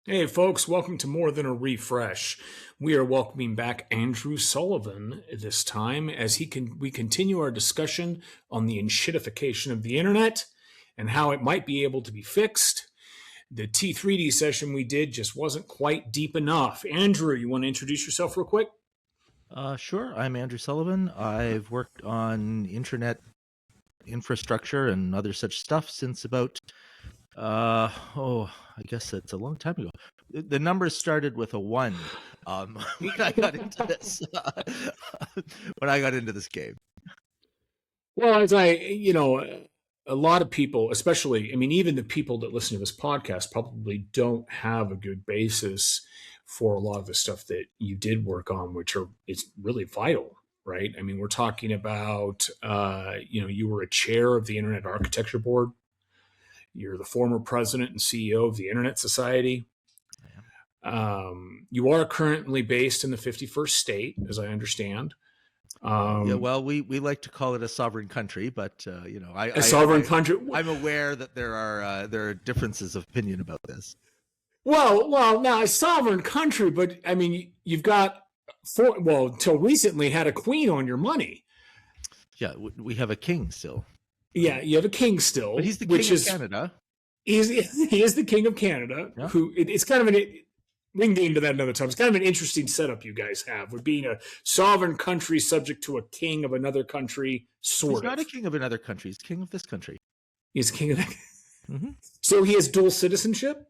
Hey folks, welcome to More Than a Refresh. We are welcoming back Andrew Sullivan this time as we continue our discussion on the enshittification of the internet and how it might be able to be fixed. The T3D session we did just wasn't quite deep enough. Andrew, you want to introduce yourself real quick? Sure. I'm Andrew Sullivan. I've worked on internet infrastructure and other such stuff since about, I guess it's a long time ago. The numbers started with a 1 when I got into this, when I got into this game. Well, a lot of people, especially, even the people that listen to this podcast probably don't have a good basis for a lot of the stuff that you did work on, it's really vital, right? We're talking about, you were a chair of the Internet Architecture Board. You're the former president and CEO of the Internet Society. You are currently based in the 51st state, as I understand. Yeah, well, we like to call it a sovereign country, but A sovereign country. I'm aware that there are differences of opinion about this. Well, now a sovereign country, but you've got until recently had a queen on your money. Yeah, we have a king still. Yeah, you have a king still, but he's the king of Canada. He is the king of Canada. Yeah. It's kind of we can get into that another time. It's kind of an interesting setup you guys have with being a sovereign country subject to a king of another country. He's not a king of another country. He's king of this country. He's king of that. Mm-hmm. So he has dual citizenship.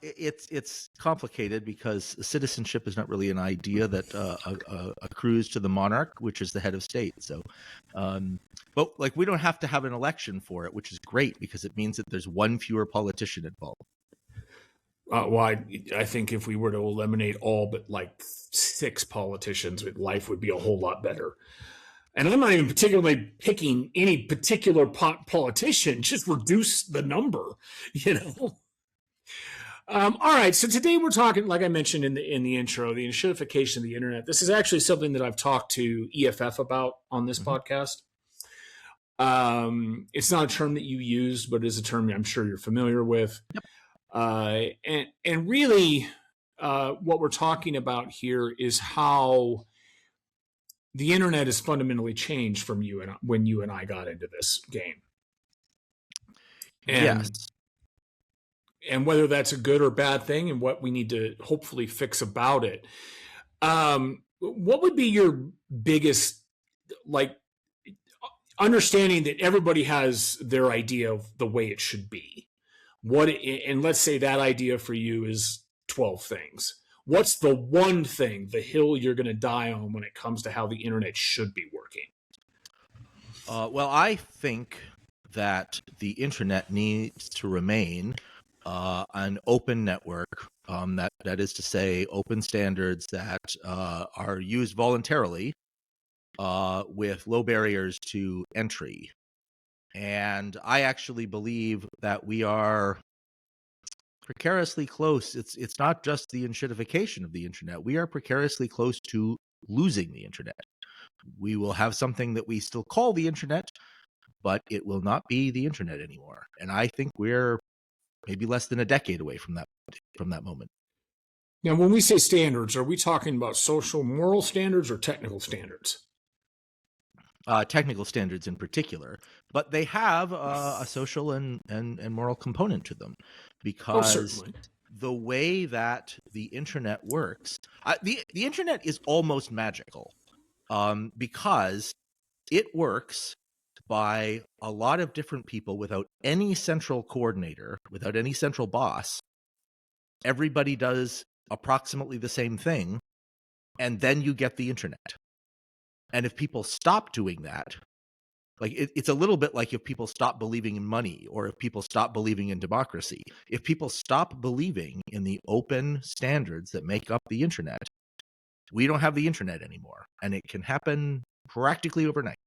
It's complicated because citizenship is not really an idea that accrues to the monarch, which is the head of state. So, but like we don't have to have an election for it, which is great because it means that there's one fewer politician involved. I think if we were to eliminate all but like 6 politicians, life would be a whole lot better. And I'm not even particularly picking any particular politician, just reduce the number, All right, so today we're talking, like I mentioned in the intro, the enshittification of the internet. This is actually something that I've talked to EFF about on this podcast. It's not a term that you use, but it is a term I'm sure you're familiar with. Yep. And really, what we're talking about here is how the internet has fundamentally changed from when you and I got into this game. Yes. And whether that's a good or bad thing and what we need to hopefully fix about it. What would be your biggest, understanding that everybody has their idea of the way it should be? And let's say that idea for you is 12 things. What's the one thing, the hill you're going to die on when it comes to how the internet should be working? Well, I think that the internet needs to remain an open network, that is to say, open standards that are used voluntarily with low barriers to entry. And I actually believe that we are precariously close. It's not just the enshittification of the internet. We are precariously close to losing the internet. We will have something that we still call the internet, but it will not be the internet anymore. And I think we're maybe less than a decade away from that moment. Now, when we say standards, are we talking about social moral standards or technical standards? Technical standards in particular, but they have a social and moral component to them, because the way that the internet works, the internet is almost magical, because it works by a lot of different people without any central coordinator, without any central boss. Everybody does approximately the same thing, and then you get the internet. And if people stop doing that, like it's a little bit like if people stop believing in money, or if people stop believing in democracy. If people stop believing in the open standards that make up the internet, we don't have the internet anymore, and it can happen practically overnight.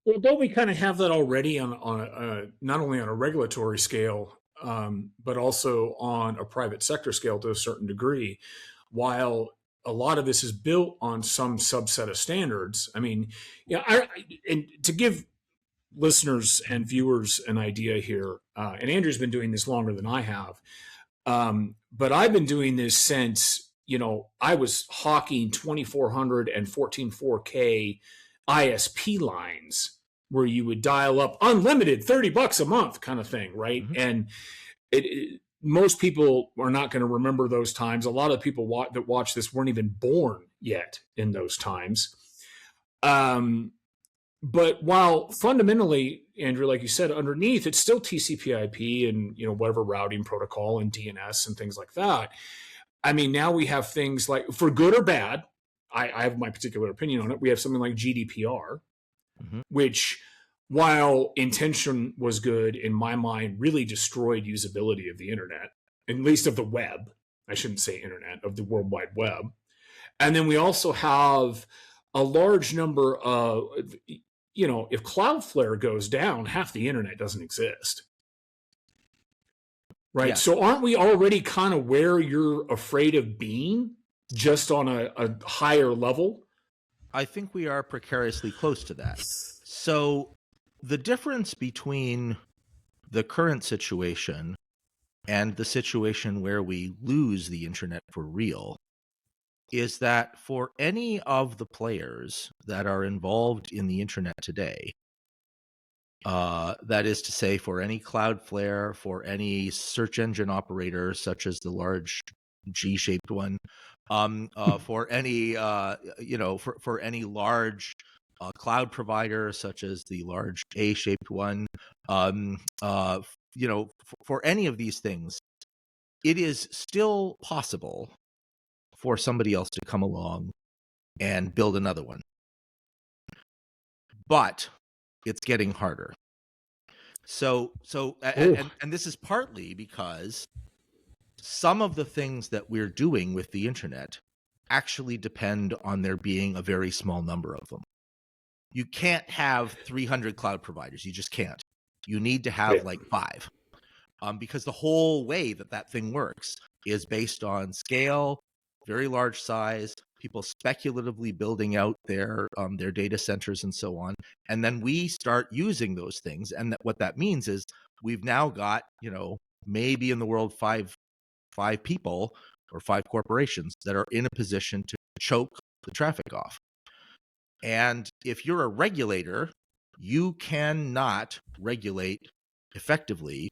Well, don't we kind of have that already on not only on a regulatory scale, but also on a private sector scale to a certain degree? While a lot of this is built on some subset of standards. And to give listeners and viewers an idea here, and Andrew's been doing this longer than I have. But I've been doing this since, I was hawking 2400 and 144K ISP lines where you would dial up unlimited $30 a month kind of thing, right? Mm-hmm. And most people are not going to remember those times. A lot of people that watch this weren't even born yet in those times. But while fundamentally, Andrew, like you said, underneath it's still TCP/IP and whatever routing protocol and DNS and things like that. I mean, now we have things like, for good or bad, I have my particular opinion on it. We have something like GDPR, Mm-hmm. which, while intention was good, in my mind, really destroyed usability of the internet, at least of the web. I shouldn't say internet, of the World Wide Web. And then we also have a large number of, if Cloudflare goes down, half the internet doesn't exist. Right. Yes. So aren't we already kind of where you're afraid of being, just on a higher level? I think we are precariously close to that. So the difference between the current situation and the situation where we lose the internet for real is that for any of the players that are involved in the internet today, that is to say, for any Cloudflare, for any search engine operator such as the large G-shaped one, for any for any large cloud provider such as the large A-shaped one, for any of these things, it is still possible for somebody else to come along and build another one, but it's getting harder. So and this is partly because some of the things that we're doing with the internet actually depend on there being a very small number of them. You can't have 300 cloud providers. You just can't. You need to have like 5, because the whole way that thing works is based on scale, very large size, people speculatively building out their data centers and so on. And then we start using those things. And what that means is we've now got, maybe in the world, five people or 5 corporations that are in a position to choke the traffic off. And if you're a regulator, you cannot regulate effectively,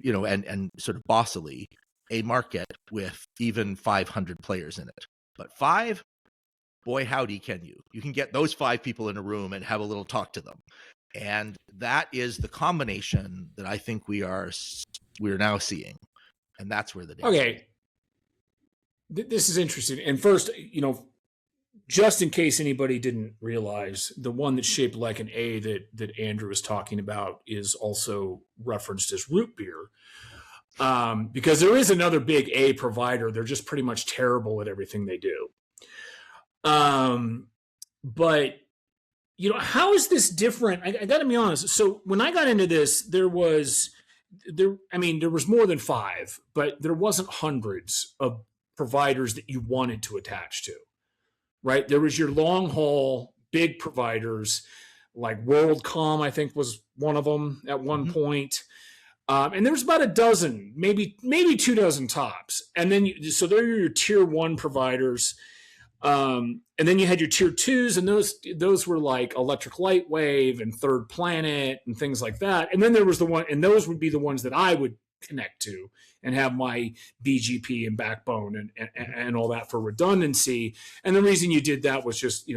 and sort of bossily, a market with even 500 players in it. But 5, boy, howdy, can you. You can get those 5 people in a room and have a little talk to them. And that is the combination that I think we're now seeing. And that's where the danger is. Okay. This is interesting. And first, just in case anybody didn't realize, the one that's shaped like an A that Andrew is talking about is also referenced as root beer. Because there is another big A provider. They're just pretty much terrible at everything they do. But, how is this different? I got to be honest. So when I got into this, there was more than 5, but there wasn't hundreds of providers that you wanted to attach to, right? There was your long haul big providers like WorldCom, I think was one of them at one point. And there was about a dozen, maybe 2 dozen tops. And then, so there are your tier 1 providers. And then you had your tier 2s, and those were like Electric Lightwave and Third Planet and things like that. And then there was the one, and those would be the ones that I would connect to and have my BGP and backbone and all that for redundancy. And the reason you did that was just,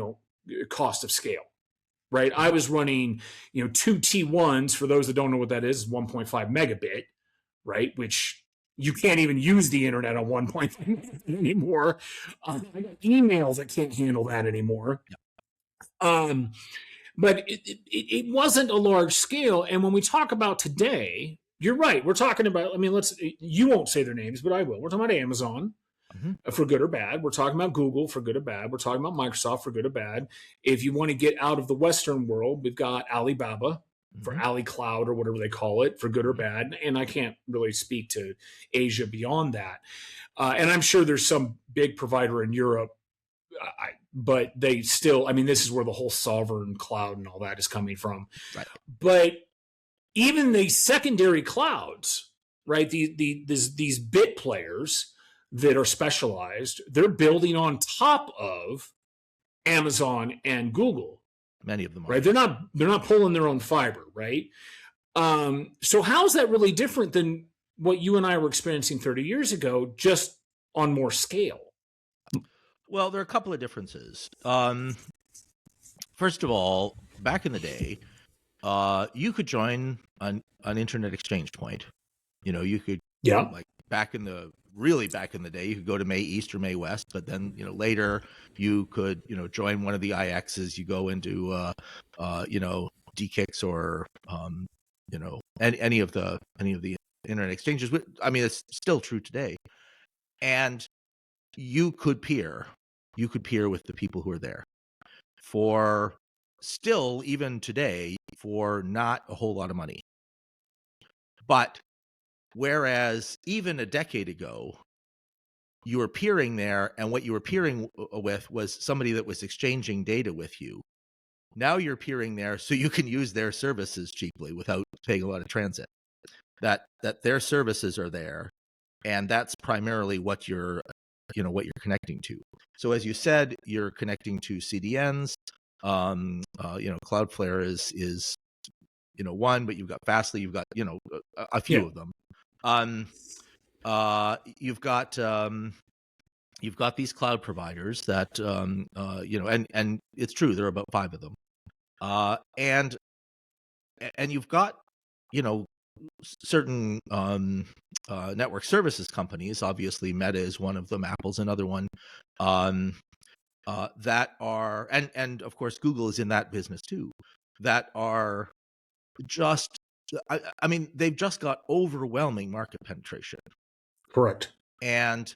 cost of scale, right? I was running, 2 T1s. For those that don't know what that is 1.5 megabit, right? Which you can't even use the internet on 1.5 anymore. I got emails that can't handle that anymore. But it wasn't a large scale. And when we talk about today, you're right. We're talking about, you won't say their names, but I will. We're talking about Amazon for good or bad. We're talking about Google for good or bad. We're talking about Microsoft for good or bad. If you want to get out of the Western world, we've got Alibaba for Ali Cloud or whatever they call it, for good or bad. And I can't really speak to Asia beyond that. And I'm sure there's some big provider in Europe, but they still, this is where the whole sovereign cloud and all that is coming from. Right. But even the secondary clouds, right? These bit players that are specialized, they're building on top of Amazon and Google. Many of them are. Right? They're not pulling their own fiber, right? So how is that really different than what you and I were experiencing 30 years ago, just on more scale? Well, there are a couple of differences. First of all, back in the day, you could join an internet exchange point. You could, like back in the day, you could go to May East or May West, but then later you could join one of the IXs. You go into DKIX or any of the internet exchanges. I mean, it's still true today, and you could peer with the people who are there for still, even today, for not a whole lot of money. But whereas even a decade ago, you were peering there, and what you were peering with was somebody that was exchanging data with you. Now you're peering there so you can use their services cheaply without paying a lot of transit. That their services are there, and that's primarily what you're connecting to. So as you said, you're connecting to CDNs. Cloudflare is one, but you've got Fastly, you've got a few of them. You've got these cloud providers that and it's true, there are about 5 of them, and you've got certain network services companies. Obviously, Meta is one of them. Apple's another one. That are and of course Google is in that business too. That are just, I mean, they've just got overwhelming market penetration. Correct. And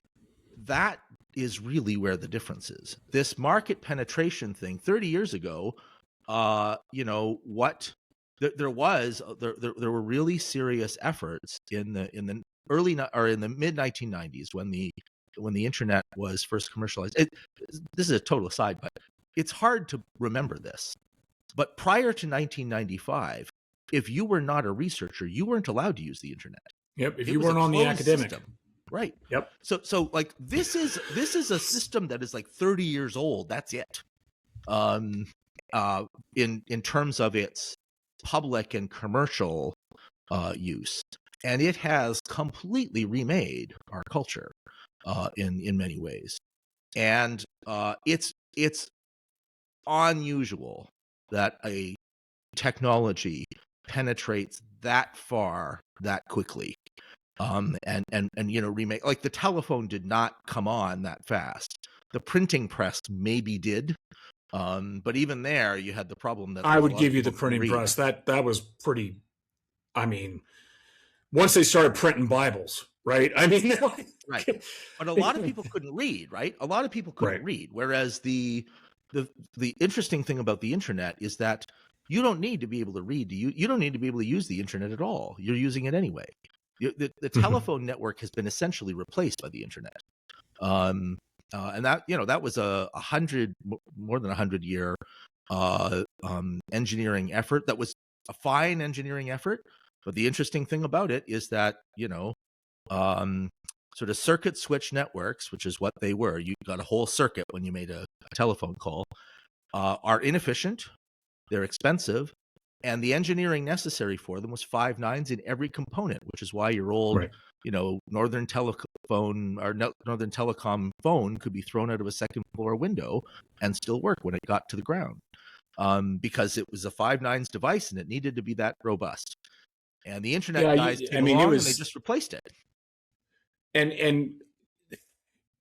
that is really where the difference is. This market penetration thing, 30 years ago, there were really serious efforts in the mid 1990s when the internet was first commercialized. This is a total aside, but it's hard to remember this. But prior to 1995, if you were not a researcher, you weren't allowed to use the internet. Yep. If you weren't on the academic system. Right. Yep. So like this is a system that is like 30 years old. That's it. In terms of its public and commercial use, and it has completely remade our culture in many ways, and it's unusual that a technology penetrates that far that quickly. And remake, like the telephone did not come on that fast. The printing press maybe did, but even there you had the problem that I would give you the printing press. That was pretty. I mean, once they started printing Bibles, right? I mean, right. But a lot of people couldn't read, right? A lot of people couldn't read. Whereas the interesting thing about the internet is that you don't need to be able to read. You don't need to be able to use the internet at all. You're using it anyway. The telephone network has been essentially replaced by the internet, and that was a more than 100-year engineering effort. That was a fine engineering effort, but the interesting thing about it is that sort of circuit switch networks, which is what they were. You got a whole circuit when you made a telephone call. Are inefficient, they're expensive. And the engineering necessary for them was 5 nines in every component, which is why your old, Northern Telephone or Northern Telecom phone could be thrown out of a second floor window and still work when it got to the ground, because it was a 5 nines device and it needed to be that robust. And the internet guys came along and they just replaced it. And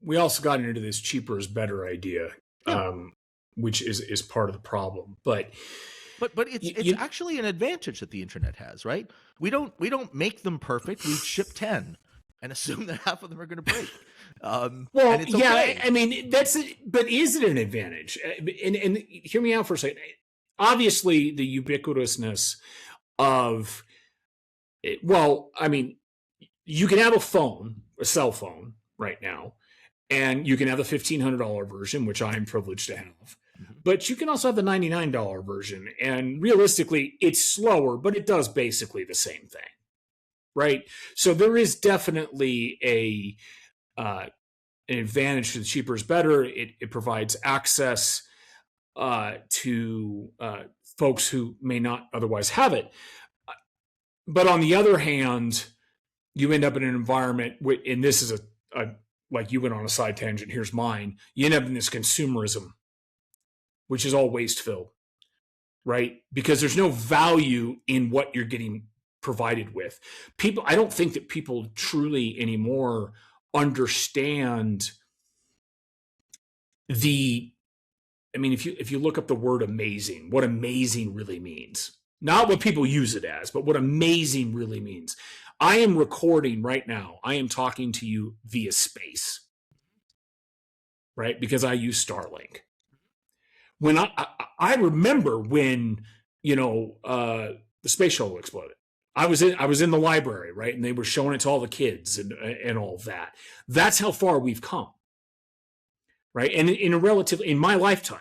we also got into this cheaper is better idea, which is part of the problem, but it's actually an advantage that the internet has, right? We don't make them perfect. We ship 10 and assume that half of them are going to break. And it's okay. I mean, but is it an advantage? And hear me out for a second. Obviously, the ubiquitousness of, I mean, you can have a cell phone right now, and you can have the $1,500 version, which I am privileged to have. But you can also have the $99 version. And realistically, it's slower, but it does basically the same thing. right? So there is definitely an advantage to the cheaper is better. It provides access to folks who may not otherwise have it. But on the other hand, you end up in an environment, and this is a like you went on a side tangent. Here's mine. You end up in this consumerism, which is all waste filled, right? Because there's no value in what you're getting provided with. People, I don't think that people truly anymore understand the. I mean, if you look up the word amazing, what amazing really means, not what people use it as, but what amazing really means. I am recording right now. I am talking to you via space, right? Because I use Starlink. When I remember when the space shuttle exploded. I was in the library, right, and they were showing it to all the kids and all of that. That's how far we've come, right? And in my lifetime,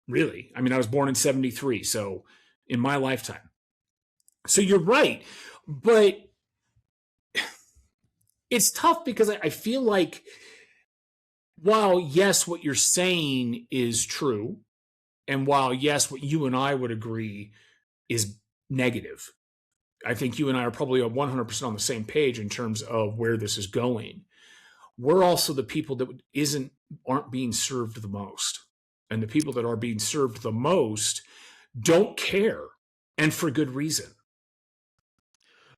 really. I mean, I was born in 73, so in my lifetime. So you're right, but it's tough because I feel like while yes, what you're saying is true, and while yes, what you and I would agree is negative, I think you and I are probably 100% on the same page in terms of where this is going. We're also the people that aren't being served the most, and the people that are being served the most don't care, and for good reason.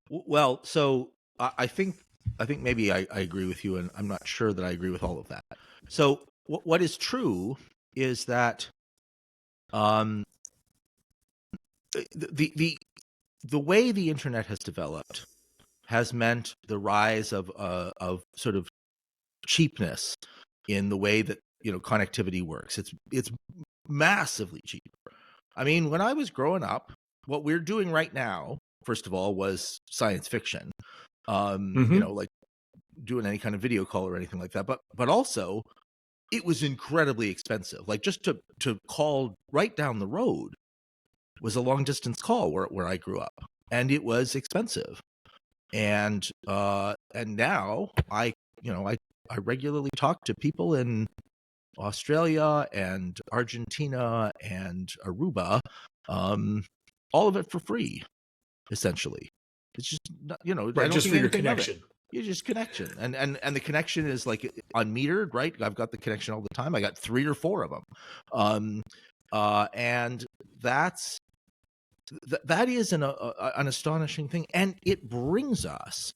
Well, so I think maybe I agree with you, and I'm not sure that I agree with all of that. So what is true is that the way the internet has developed has meant the rise of sort of cheapness in the way that connectivity works. It's massively cheaper. I mean, when I was growing up, what we're doing right now, first of all, was science fiction. Like doing any kind of video call or anything like that. But also, it was incredibly expensive. Like just to call right down the road was a long distance call where I grew up, and it was expensive. And now I regularly talk to people in Australia and Argentina and Aruba, all of it for free, essentially. It's just not, I don't just think for your anything of it. connection. You just connection, and the connection is like unmetered, right? I've got the connection all the time. I got 3 or 4 of them, and that is an astonishing thing, and it brings us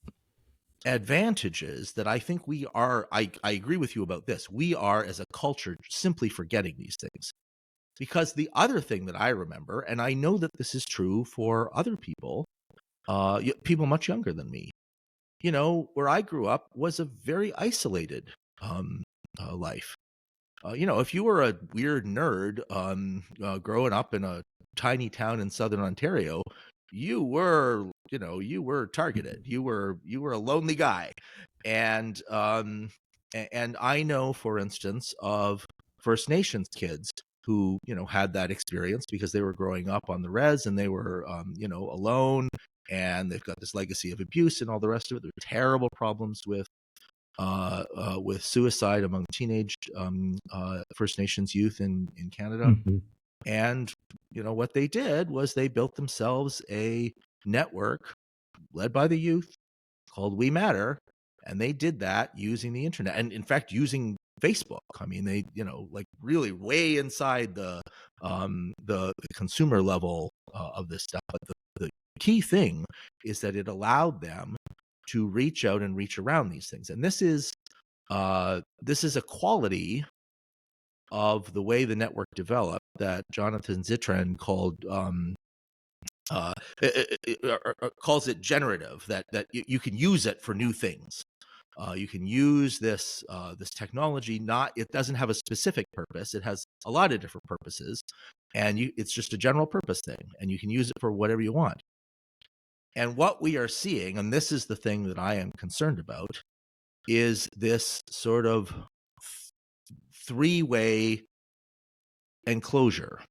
advantages that I think we are. I agree with you about this. We are as a culture simply forgetting these things, because the other thing that I remember, and I know that this is true for other people, people much younger than me, where I grew up was a very isolated life. If you were a weird nerd growing up in a tiny town in southern Ontario, you were targeted. You were a lonely guy, and I know, for instance, of First Nations kids who had that experience because they were growing up on the res and they were alone, and they've got this legacy of abuse and all the rest of it. There are terrible problems with suicide among teenage First Nations youth in Canada. Mm-hmm. And what they did was they built themselves a network led by the youth called We Matter, and they did that using the internet, and in fact using Facebook. I mean, they like really way inside the consumer level of this stuff. But the key thing is that it allowed them to reach out and reach around these things, and this is a quality of the way the network developed that Jonathan Zittrain calls it generative, that you can use it for new things. You can use this technology. It doesn't have a specific purpose. It has a lot of different purposes, and it's just a general purpose thing, and you can use it for whatever you want. And what we are seeing, and this is the thing that I am concerned about, is this sort of 3-way enclosure.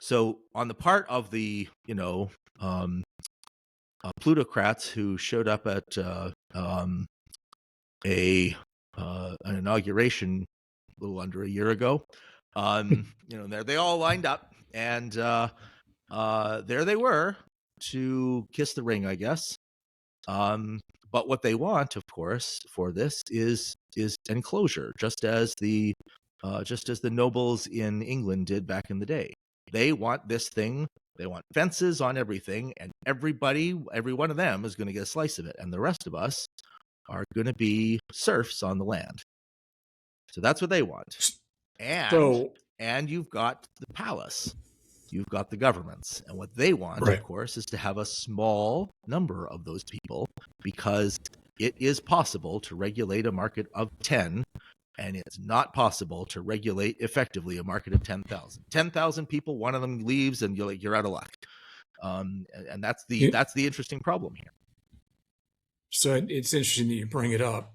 So on the part of the plutocrats who showed up at an inauguration a little under a year ago. There they all lined up, and there they were to kiss the ring, I guess. But what they want, of course, for this is enclosure, just as the nobles in England did back in the day. They want this thing. They want fences on everything, and every one of them is going to get a slice of it, and the rest of us are going to be serfs on the land. So that's what they want. And you've got the palace. You've got the governments. And what they want, of course, is to have a small number of those people, because it is possible to regulate a market of 10, and it's not possible to regulate effectively a market of 10,000. 10,000 people, one of them leaves, and you're out of luck. And that's the interesting problem here. So it's interesting that you bring it up.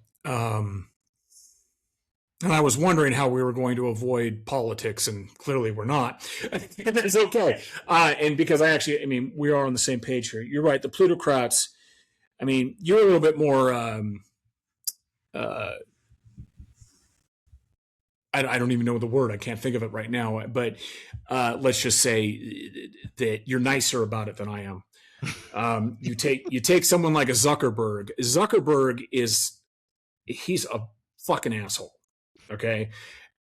And I was wondering how we were going to avoid politics, and clearly we're not. That's okay. And because we are on the same page here. You're right. The plutocrats, you're a little bit more, I don't even know the word. I can't think of it right now. But let's just say that you're nicer about it than I am. You take someone like a Zuckerberg. Zuckerberg he's a fucking asshole. Okay.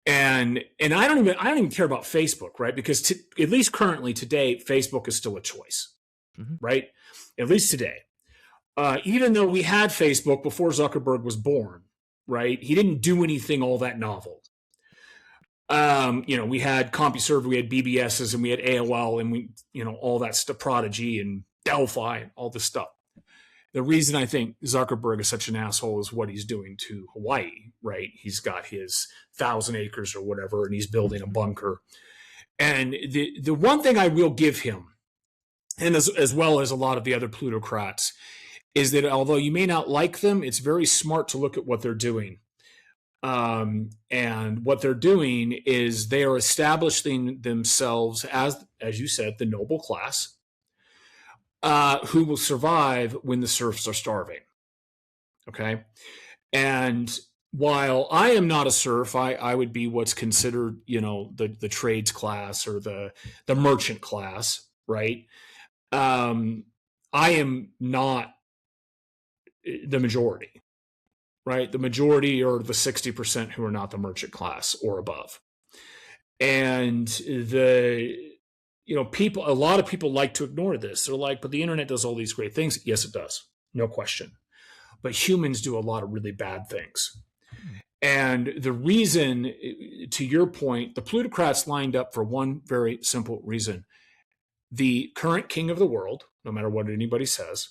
And I don't even care about Facebook, right? Because at least currently today, Facebook is still a choice, right? At least today. Even though we had Facebook before Zuckerberg was born, right? He didn't do anything all that novel. We had CompuServe, we had BBSs, and we had AOL, and we, all that stuff, Prodigy and Delphi and all this stuff. The reason I think Zuckerberg is such an asshole is what he's doing to Hawaii, right? He's got his 1,000 acres or whatever, and he's building a bunker. And the one thing I will give him, and as well as a lot of the other plutocrats, is that although you may not like them, it's very smart to look at what they're doing. And what they're doing is they are establishing themselves as you said, the noble class, who will survive when the serfs are starving. Okay. And while I am not a serf, I would be what's considered, the trades class or the merchant class, right? I am not the majority, right? The majority are the 60% who are not the merchant class or above. And a lot of people like to ignore this. They're like, but the internet does all these great things. Yes, it does. No question. But humans do a lot of really bad things. And the reason, to your point, the plutocrats lined up for one very simple reason. The current king of the world, no matter what anybody says,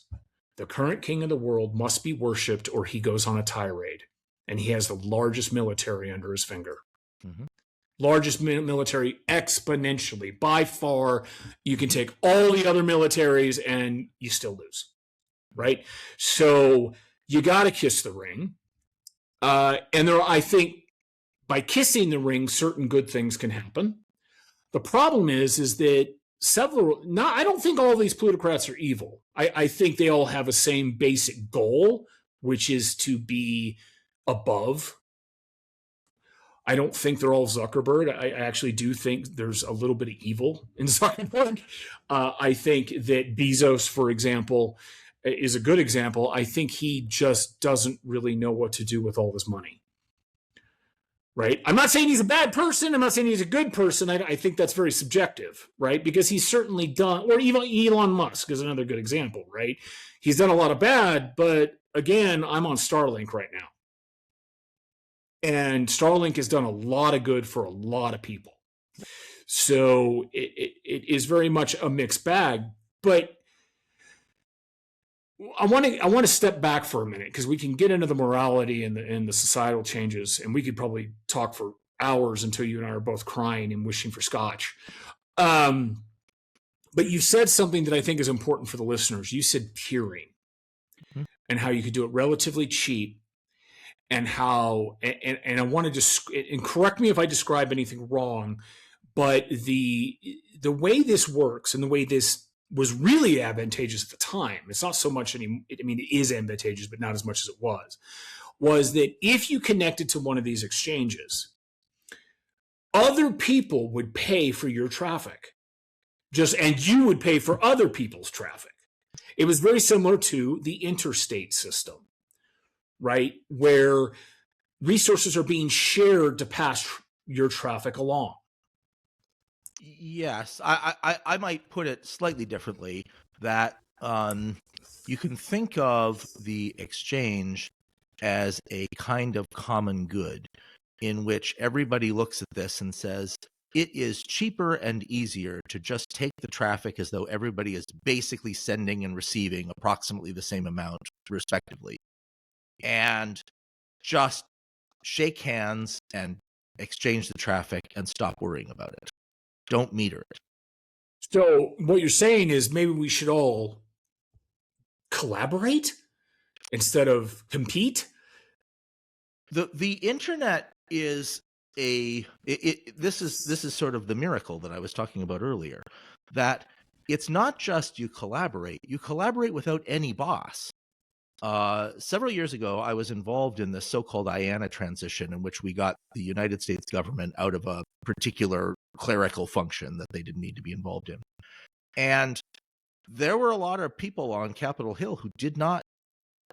the current king of the world must be worshipped or he goes on a tirade. And he has the largest military under his finger. Mm-hmm. Largest military exponentially. By far, you can take all the other militaries and you still lose, right? So you got to kiss the ring. And I think by kissing the ring, certain good things can happen. The problem is that I don't think all of these plutocrats are evil. I think they all have a same basic goal, which is to be above. I don't think they're all Zuckerberg. I actually do think there's a little bit of evil in Zuckerberg. I think that Bezos, for example, is a good example. I think he just doesn't really know what to do with all this money. Right? I'm not saying he's a bad person. I'm not saying he's a good person. I think that's very subjective, right? Because he's certainly done, or even Elon Musk is another good example, right? He's done a lot of bad, but again, I'm on Starlink right now. And Starlink has done a lot of good for a lot of people. So it is very much a mixed bag. But I want to step back for a minute because we can get into the morality and the societal changes, and we could probably talk for hours until you and I are both crying and wishing for scotch. But you said something that I think is important for the listeners. You said peering, and how you could do it relatively cheap. And how, and I want to and correct me if I describe anything wrong, but the way this works and the way this was really advantageous at the time, it's not so much any, I mean, it is advantageous, but not as much as it was that if you connected to one of these exchanges, other people would pay for your traffic, and you would pay for other people's traffic. It was very similar to the interstate system, right? Where resources are being shared to pass your traffic along. Yes, I might put it slightly differently, that you can think of the exchange as a kind of common good in which everybody looks at this and says, it is cheaper and easier to just take the traffic as though everybody is basically sending and receiving approximately the same amount, respectively, and just shake hands and exchange the traffic and stop worrying about it. Don't meter it. So what you're saying is maybe we should all collaborate instead of compete? The internet is this is sort of the miracle that I was talking about earlier, that it's not just you collaborate without any boss. Several years ago, I was involved in the so-called IANA transition, in which we got the United States government out of a particular clerical function that they didn't need to be involved in. And there were a lot of people on Capitol Hill who did not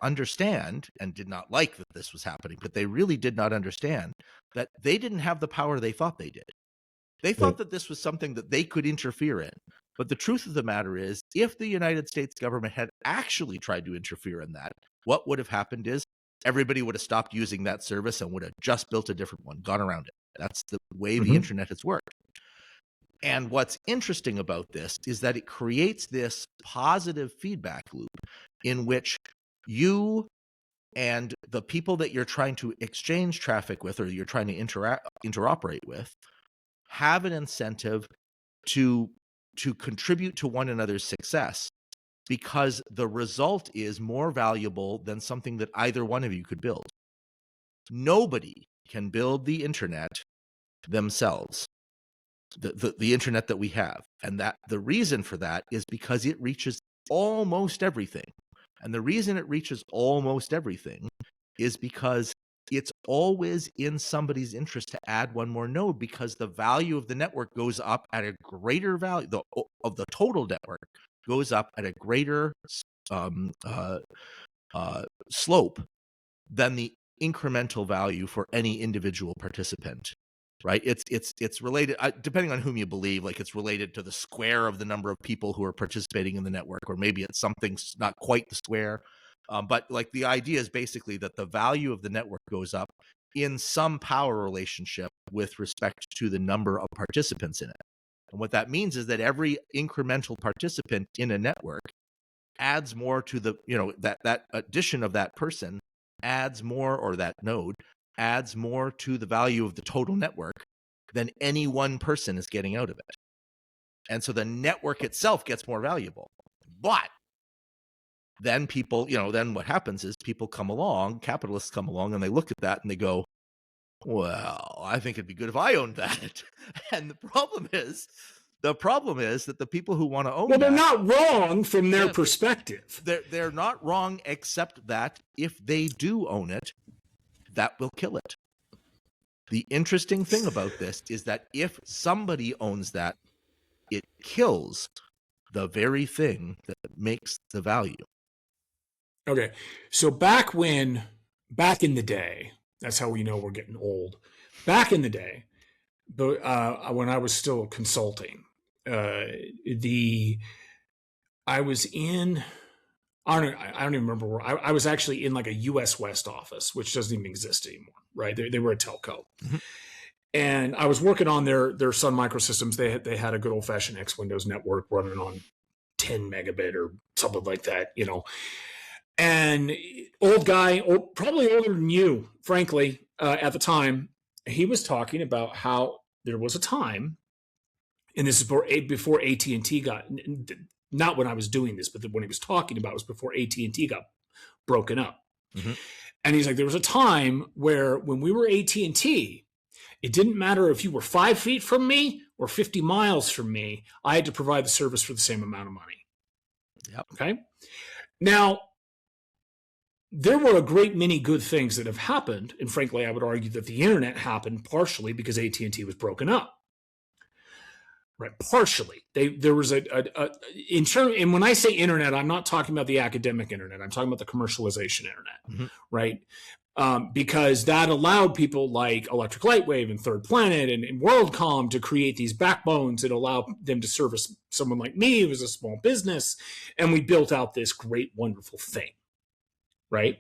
understand and did not like that this was happening, but they really did not understand that they didn't have the power they thought they did. They thought that this was something that they could interfere in. But the truth of the matter is, if the United States government had actually tried to interfere in that, what would have happened is everybody would have stopped using that service and would have just built a different one, gone around it. That's the way the internet has worked. And what's interesting about this is that it creates this positive feedback loop in which you and the people that you're trying to exchange traffic with, or you're trying to interoperate with, have an incentive to contribute to one another's success, because the result is more valuable than something that either one of you could build. Nobody can build the internet themselves, the internet that we have. And that the reason for that is because it reaches almost everything. And the reason it reaches almost everything is because it's always in somebody's interest to add one more node, because the value of the network goes up at a greater value, of the total network goes up at a greater slope than the incremental value for any individual participant. Right? It's related, depending on whom you believe, like it's related to the square of the number of people who are participating in the network, or maybe it's something not quite the square. But like the idea is basically that the value of the network goes up in some power relationship with respect to the number of participants in it. And what that means is that every incremental participant in a network adds more to the, that addition of that person adds more, or that node adds more to the value of the total network than any one person is getting out of it. And so the network itself gets more valuable. But then people, then what happens is people come along, capitalists come along, and they look at that and they go, well, I think it'd be good if I owned that. And the problem is that the people who want to own they're not wrong from their perspective. They're not wrong, except that if they do own it, that will kill it. The interesting thing about this is that if somebody owns that, it kills the very thing that makes the value. Okay, so back in the day, that's how we know we're getting old. Back in the day, when I was still consulting, I was in, I don't even remember where. I was actually in like a US West office, which doesn't even exist anymore, right? They were a telco. Mm-hmm. And I was working on their Sun Microsystems. They had a good old fashioned X Windows network running on 10 megabit or something like that, And old guy, probably older than you, frankly, at the time, he was talking about how there was a time, and this is before AT&T got, not when I was doing this, but when he was talking about it was before AT&T got broken up. Mm-hmm. And he's like, there was a time where when we were AT&T, it didn't matter if you were 5 feet from me or 50 miles from me, I had to provide the service for the same amount of money. Yep. Okay. Now, there were a great many good things that have happened, and frankly, I would argue that the internet happened partially because AT&T was broken up. Right, partially. There was and when I say internet, I'm not talking about the academic internet. I'm talking about the commercialization internet, right? Because that allowed people like Electric Lightwave and Third Planet and WorldCom to create these backbones that allow them to service someone like me who was a small business, and we built out this great, wonderful thing, right?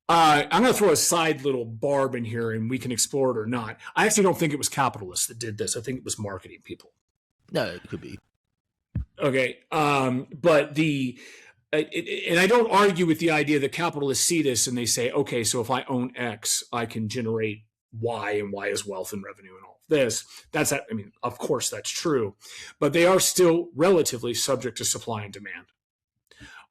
I'm going to throw a side little barb in here, and we can explore it or not. I actually don't think it was capitalists that did this. I think it was marketing people. No, it could be. Okay. But and I don't argue with the idea that capitalists see this and they say, okay, so if I own X, I can generate Y, and Y is wealth and revenue and all of this. I mean, of course that's true, but they are still relatively subject to supply and demand.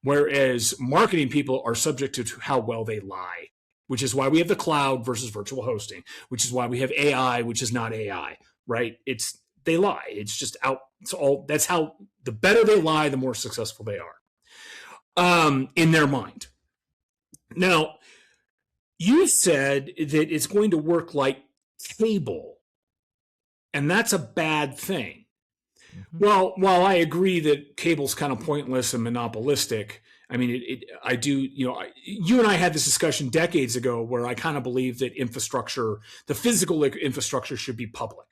Whereas marketing people are subject to how well they lie, which is why we have the cloud versus virtual hosting, which is why we have AI, which is not AI, right? They lie. It's just out. That's how the better they lie, the more successful they are in their mind. Now, you said that it's going to work like cable, and that's a bad thing. Well, while I agree that cable's kind of pointless and monopolistic, I mean, I do, you and I had this discussion decades ago where I kind of believe that the physical infrastructure should be public.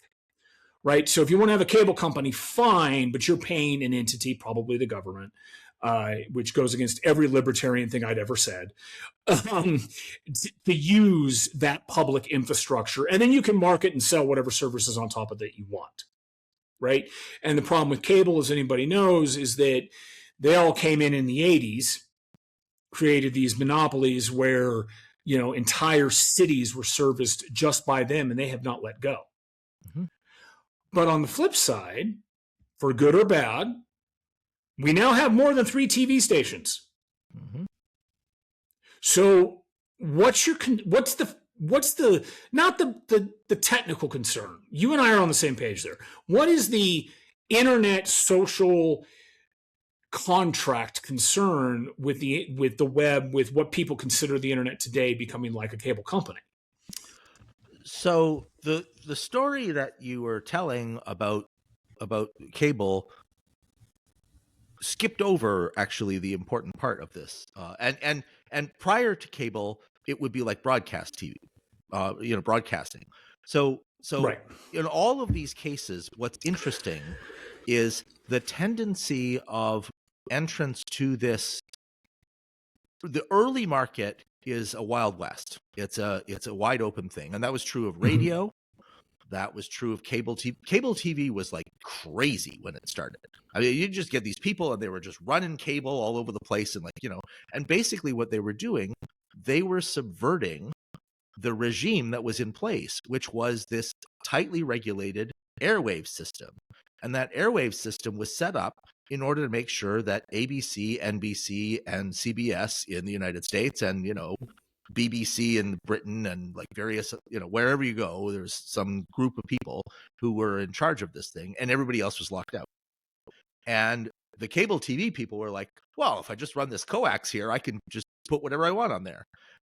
Right. So if you want to have a cable company, fine, but you're paying an entity, probably the government, which goes against every libertarian thing I'd ever said, to use that public infrastructure. And then you can market and sell whatever services on top of that you want. Right. And the problem with cable, as anybody knows, is that they all came in the 80s, created these monopolies where, entire cities were serviced just by them, and they have not let go. But on the flip side, for good or bad, we now have more than 3 TV stations. So what's the not the technical concern? You and I are on the same page there. What is the internet social contract concern with the web, with what people consider the internet today becoming like a cable company? So the story that you were telling about cable skipped over actually the important part of this. And prior to cable, it would be like broadcast TV, broadcasting. So right. In all of these cases, what's interesting is the tendency of entrance to this. The early market is a Wild West. It's a wide open thing, and that was true of radio. That was true of cable TV. Cable TV was like crazy when it started. I mean, you just get these people, and they were just running cable all over the place, and and basically what they were doing, they were subverting the regime that was in place, which was this tightly regulated airwave system, and that airwave system was set up in order to make sure that ABC, NBC, and CBS in the United States, and BBC in Britain, and like various, wherever you go, there's some group of people who were in charge of this thing, and everybody else was locked out. And the cable TV people were like, well, if I just run this coax here, I can just put whatever I want on there.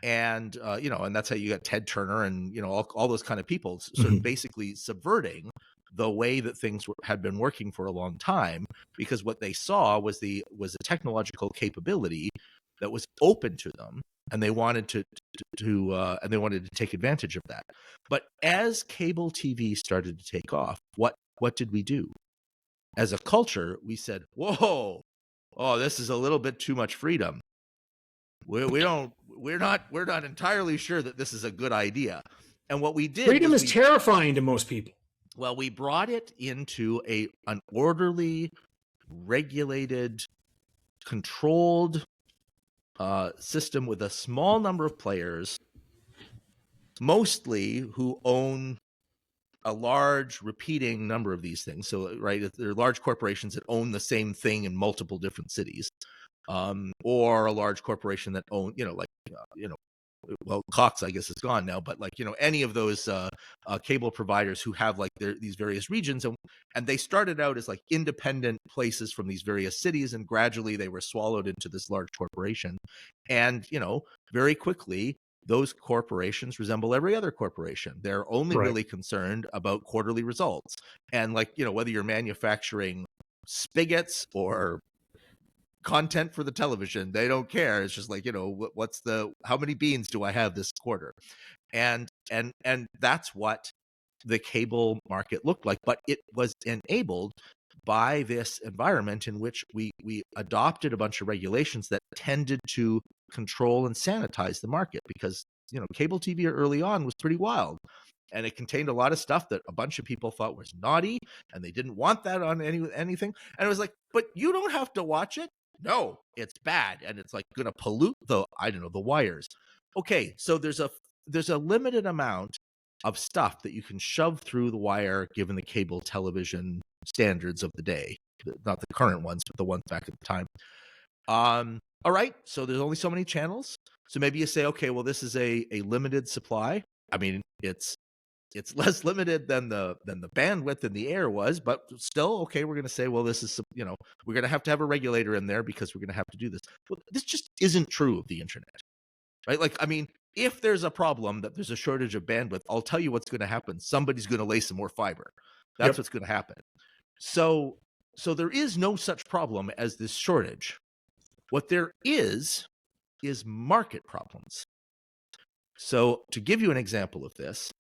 And, and that's how you got Ted Turner and, all those kind of people sort of basically subverting the way that things had been working for a long time, because what they saw was a technological capability that was open to them, and they wanted to take advantage of that. But as cable TV started to take off, what did we do? As a culture, we said, "Whoa, oh, this is a little bit too much freedom. We're not entirely sure that this is a good idea." And what we did, freedom is terrifying to most people. Well, we brought it into an orderly, regulated, controlled system with a small number of players, mostly who own a large repeating number of these things. So, right, there are large corporations that own the same thing in multiple different cities, or a large corporation that own, well, Cox, I guess, is gone now, but like, any of those cable providers who have like these various regions, and they started out as like independent places from these various cities, and gradually they were swallowed into this large corporation. And, very quickly, those corporations resemble every other corporation. They're only really concerned about quarterly results. And like, whether you're manufacturing spigots or content for the television, they don't care. It's just like, how many beans do I have this quarter? And that's what the cable market looked like, but it was enabled by this environment in which we adopted a bunch of regulations that tended to control and sanitize the market, because cable TV early on was pretty wild, and it contained a lot of stuff that a bunch of people thought was naughty, and they didn't want that on anything. And it was like, but you don't have to watch it. No, it's bad, and it's like going to pollute the wires. Okay, so there's a limited amount of stuff that you can shove through the wire given the cable television standards of the day, not the current ones, but the ones back at the time. All right, so there's only so many channels. So maybe you say, okay, well, this is a limited supply. I mean, it's less limited than the bandwidth in the air was, but still, okay, we're going to say, well, this is, we're going to have a regulator in there because we're going to have to do this. Well, this just isn't true of the internet, right? Like, I mean, if there's a problem that there's a shortage of bandwidth, I'll tell you what's going to happen. Somebody's going to lay some more fiber. That's what's going to happen. So there is no such problem as this shortage. What there is market problems. So to give you an example of this,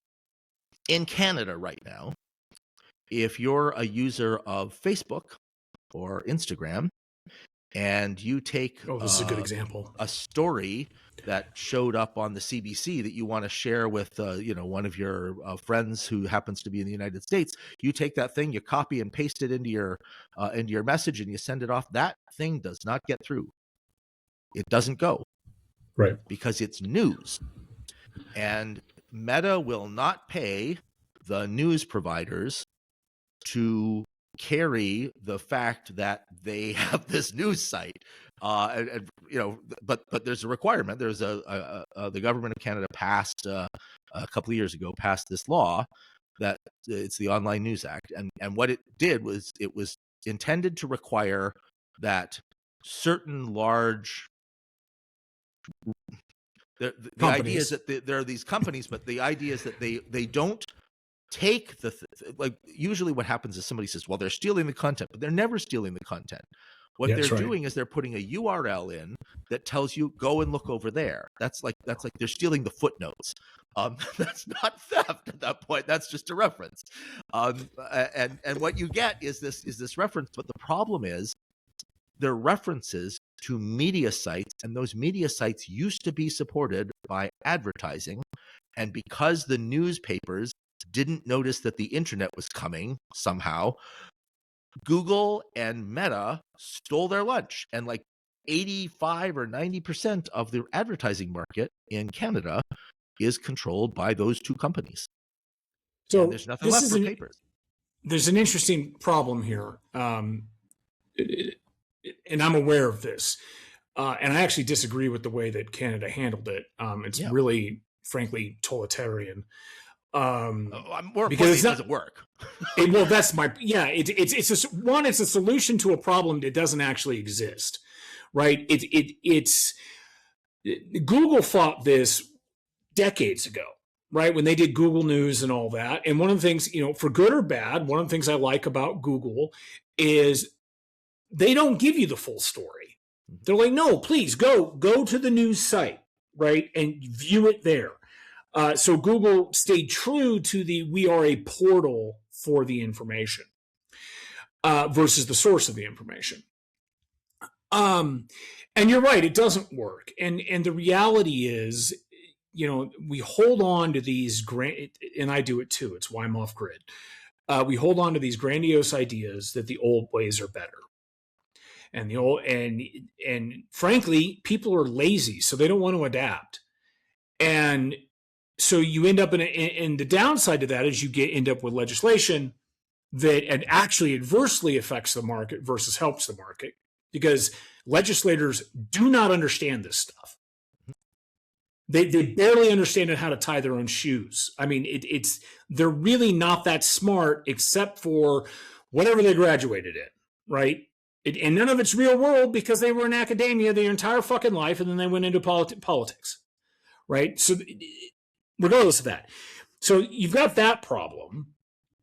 in Canada right now, if you're a user of Facebook or Instagram and you take this is a good example, a story that showed up on the CBC that you want to share with one of your friends who happens to be in the United States, you take that thing, you copy and paste it into your message, and you send it off. That thing does not get through. It doesn't go, right? Because it's news, and Meta will not pay the news providers to carry the fact that they have this news site, but there's a requirement. There's the government of Canada passed a couple of years ago this law that it's the Online News Act, and what it did was it was intended to require that certain large the idea is that there are these companies, but the idea is that they don't take like usually what happens is somebody says, well, they're stealing the content, but they're never stealing the content. What they're doing is they're putting a URL in that tells you go and look over there. That's like they're stealing the footnotes. That's not theft at that point. That's just a reference. And what you get is this reference, but the problem is they're references to media sites, and those media sites used to be supported by advertising. And because the newspapers didn't notice that the internet was coming somehow, Google and Meta stole their lunch, and like 85 or 90% of the advertising market in Canada is controlled by those two companies. So and there's nothing left for papers. There's an interesting problem here. And I'm aware of this. And I actually disagree with the way that Canada handled it. It's really, frankly, totalitarian. Because it doesn't work. That's my it's a solution to a problem that doesn't actually exist, right? It's Google fought this decades ago, right? When they did Google News and all that. And one of the things, for good or bad, one of the things I like about Google is they don't give you the full story. They're like, no, please go to the news site, right, and view it there. So Google stayed true to we are a portal for the information versus the source of the information. And you're right, it doesn't work. And the reality is, we hold on to these and I do it too. It's why I'm off grid. We hold on to these grandiose ideas that the old ways are better. And and frankly, people are lazy, so they don't want to adapt. And so you end up in the downside to that is you end up with legislation that actually adversely affects the market versus helps the market, because legislators do not understand this stuff. They barely understand how to tie their own shoes. I mean, they're really not that smart except for whatever they graduated in, right? And none of it's real world because they were in academia their entire fucking life and then they went into politics, right? So regardless of that, so you've got that problem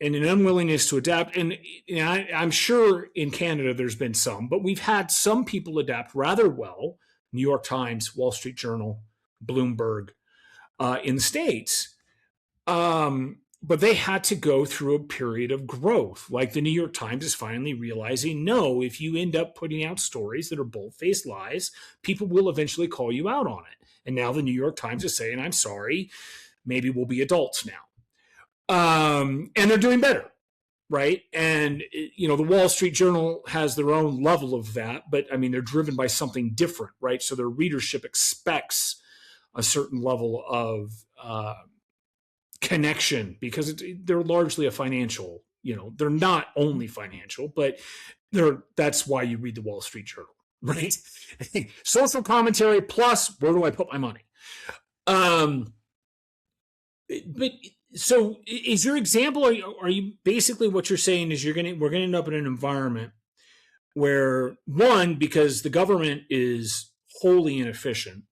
and an unwillingness to adapt. And I'm sure in Canada there's been some, but we've had some people adapt rather well. New York Times, Wall Street Journal, Bloomberg, in the States. But they had to go through a period of growth. Like the New York Times is finally realizing, no, if you end up putting out stories that are bold-faced lies, people will eventually call you out on it. And now the New York Times is saying, I'm sorry, maybe we'll be adults now. And they're doing better, right? And, the Wall Street Journal has their own level of that, but I mean, they're driven by something different, right? So their readership expects a certain level of connection because they're largely a financial, they're not only financial, but that's why you read the Wall Street Journal, right? Social commentary plus where do I put my money? But so is your example, are you basically what you're saying is we're going to end up in an environment where one, because the government is wholly inefficient,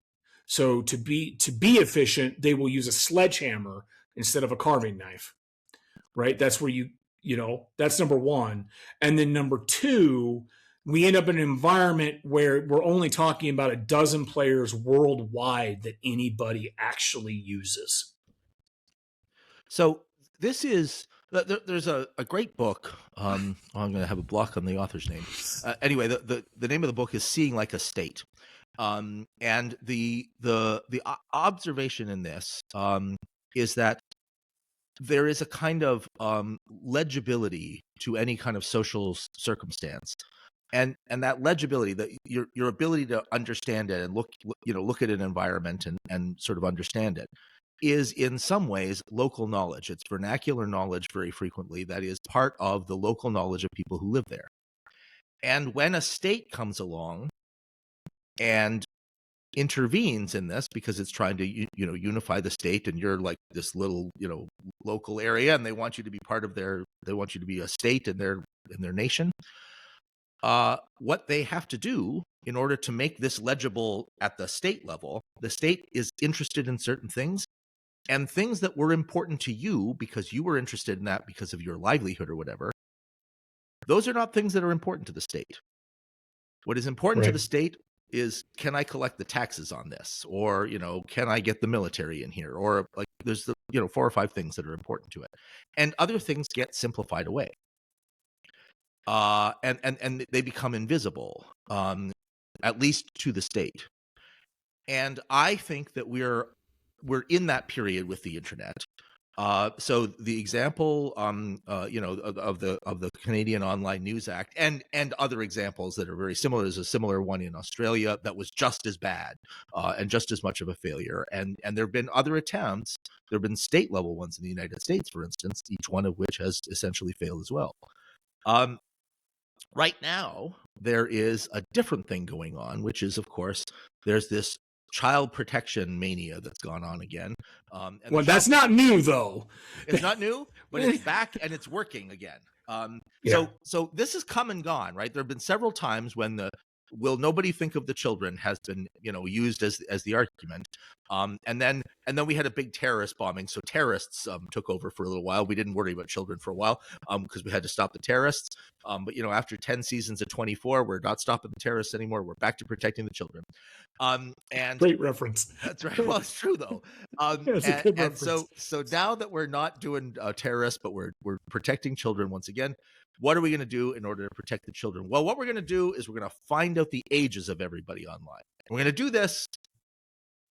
so to be efficient, they will use a sledgehammer instead of a carving knife, right? That's where that's number one. And then number two, we end up in an environment where we're only talking about a dozen players worldwide that anybody actually uses. So there's a great book. I'm going to have a block on the author's name. Anyway, the name of the book is Seeing Like a State. And the observation in this is that there is a kind of legibility to any kind of social circumstance, and that legibility, that your ability to understand it and look at an environment and sort of understand it, is in some ways local knowledge. It's vernacular knowledge very frequently that is part of the local knowledge of people who live there. And when a state comes along and intervenes in this because it's trying to unify the state, and you're like this little local area, and they want you to be part of they want you to be a state in their nation, what they have to do in order to make this legible at the state level, the state is interested in certain things, and things that were important to you because you were interested in that because of your livelihood or whatever, those are not things that are important to the state. What is important to the state is, can I collect the taxes on this? Or, can I get the military in here? Or like there's 4 or 5 things that are important to it. And other things get simplified away. And they become invisible, at least to the state. And I think that we're in that period with the internet. So the example, of the Canadian Online News Act and other examples that are very similar. There's a similar one in Australia that was just as bad and just as much of a failure. And there have been other attempts. There have been state level ones in the United States, for instance, each one of which has essentially failed as well. Right now, there is a different thing going on, which is, of course, there's this child protection mania that's gone on again. Well, that's not new, though. It's not new, but it's back and it's working again. So this has come and gone, right? There have been several times when the "will nobody think of the children" has been, used as the argument. And then we had a big terrorist bombing. So terrorists took over for a little while. We didn't worry about children for a while because we had to stop the terrorists. But after 10 seasons of 24, we're not stopping the terrorists anymore. We're back to protecting the children. And great reference. That's right. Well, it's true though. It's a good reference. So now that we're not doing terrorists, but we're protecting children once again, what are we going to do in order to protect the children? Well, what we're going to do is we're going to find out the ages of everybody online. We're going to do this.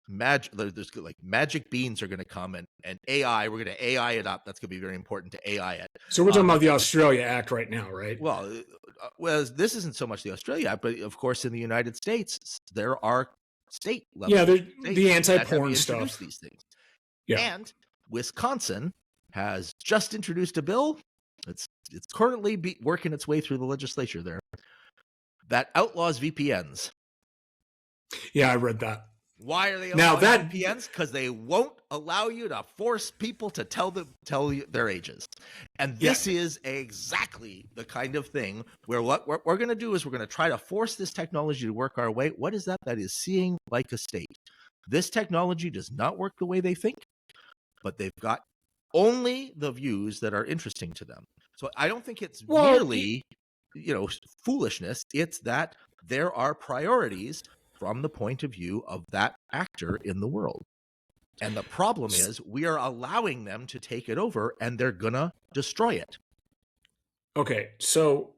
There's like magic beans are going to come, and AI. We're going to AI it up. That's going to be very important to AI it. So we're talking about the Australia Act right now, right? Well, this isn't so much the Australia Act, but of course in the United States there are state level. Yeah, the anti-porn stuff. These things. Yeah. And Wisconsin has just introduced a bill. It's currently working its way through the legislature there that outlaws VPNs. Yeah, I read that. Why are they Now allowing VPNs? Because they won't allow you to force people to tell you their ages. And this is exactly the kind of thing where what we're going to do is we're going to try to force this technology to work our way. What is that? That is seeing like a state. This technology does not work the way they think, but they've got only the views that are interesting to them. So I don't think it's merely, foolishness. It's that there are priorities from the point of view of that actor in the world. And the problem is we are allowing them to take it over, and they're going to destroy it. Okay, so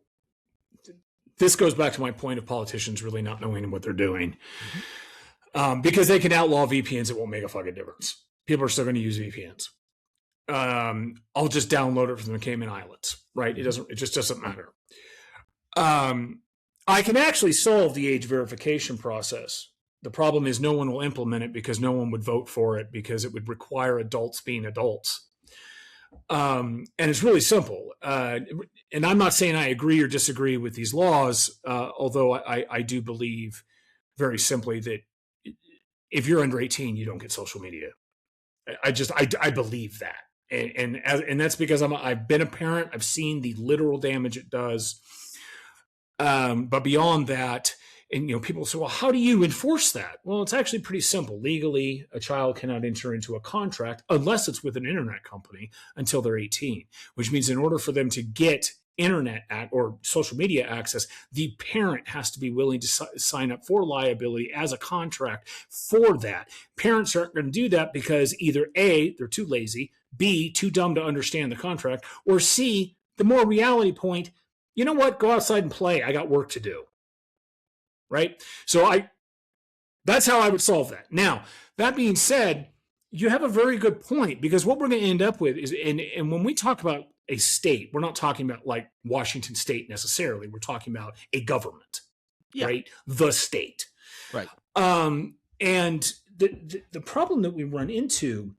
this goes back to my point of politicians really not knowing what they're doing. Because they can outlaw VPNs, it won't make a fucking difference. People are still going to use VPNs. I'll just download it from the Cayman Islands, right? It just doesn't matter. I can actually solve the age verification process. The problem is no one will implement it because no one would vote for it because it would require adults being adults. And it's really simple. And I'm not saying I agree or disagree with these laws, although I do believe very simply that if you're under 18, you don't get social media. I believe that. And that's because I've been a parent. I've seen the literal damage it does. But beyond that, and people say, well, how do you enforce that? Well, it's actually pretty simple. Legally, a child cannot enter into a contract unless it's with an internet company until they're 18, which means in order for them to get internet or social media access, the parent has to be willing to sign up for liability as a contract for that. Parents aren't going to do that because either A, they're too lazy, B, too dumb to understand the contract, or C, the more reality point, you know what, go outside and play. I got work to do. Right? So that's how I would solve that. Now, that being said, you have a very good point, because what we're going to end up with is, and when we talk about a state, we're not talking about like Washington State necessarily. We're talking about a government, right? The state. Right. And the problem that we run into,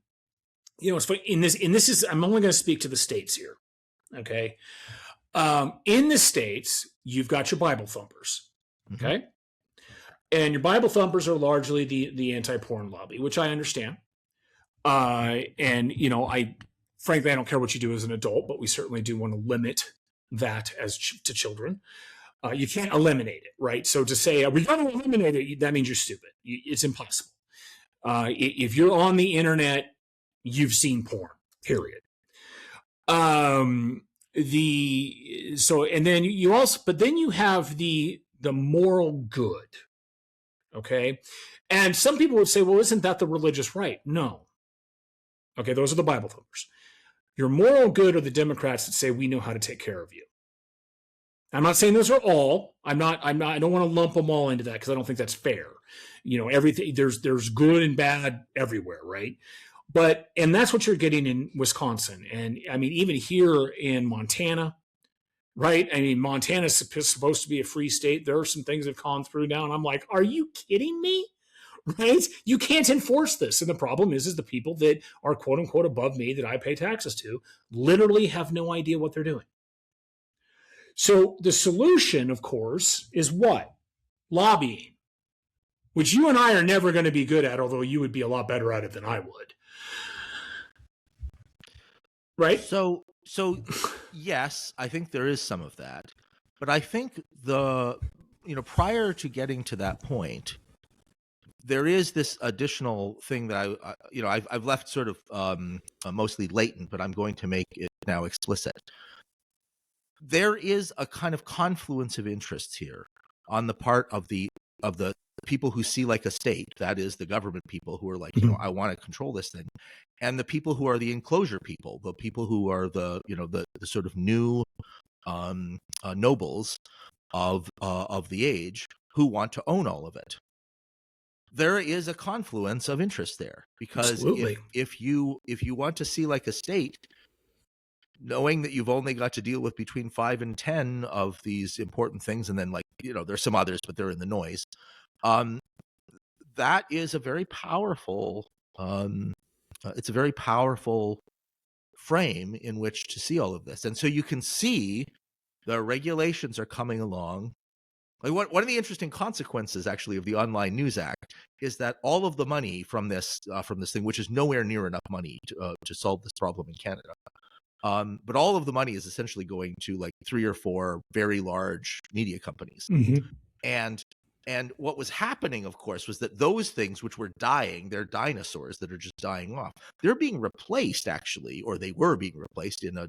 it's funny, in this is, I'm only going to speak to the states here. Okay. In the states, you've got your Bible thumpers. Okay. And your Bible thumpers are largely the anti-porn lobby, which I understand. And, frankly, I don't care what you do as an adult, but we certainly do want to limit that to children. You can't eliminate it, right? So to say, we're going to eliminate it, that means you're stupid. It's impossible. If you're on the internet, you've seen porn, period. And then you have the moral good. Okay. And some people would say, well, isn't that the religious right? No. Okay. Those are the Bible thumpers. Your moral good are the Democrats that say, we know how to take care of you. I'm not saying those are all. I don't want to lump them all into that because I don't think that's fair. Everything, there's good and bad everywhere. Right. And that's what you're getting in Wisconsin. And I mean, even here in Montana, right? I mean, Montana is supposed to be a free state. There are some things that have gone through now, and I'm like, are you kidding me? Right? You can't enforce this. And the problem is the people that are quote unquote above me that I pay taxes to literally have no idea what they're doing. So the solution, of course, is what? Lobbying, which you and I are never going to be good at, although you would be a lot better at it than I would. Right? So yes, I think there is some of that, but I think prior to getting to that point, there is this additional thing that I've left sort of mostly latent, but I'm going to make it now explicit. There is a kind of confluence of interests here on the part of the people who see like a state, that is the government people who are like, I want to control this thing, and the people who are the enclosure people, the people who are the sort of new nobles of the age who want to own all of it. There is a confluence of interest there, because if you want to see like a state, knowing that you've only got to deal with between 5 and 10 of these important things, and then there's some others, but they're in the noise. That is a very powerful. It's a very powerful frame in which to see all of this, and so you can see the regulations are coming along. Like one of the interesting consequences, actually, of the Online News Act is that all of the money from this thing, which is nowhere near enough money to solve this problem in Canada, but all of the money is essentially going to like 3 or 4 very large media companies. Mm-hmm. And what was happening, of course, was that those things which were dying, they're dinosaurs that are just dying off. They're being replaced, actually, or they were being replaced in a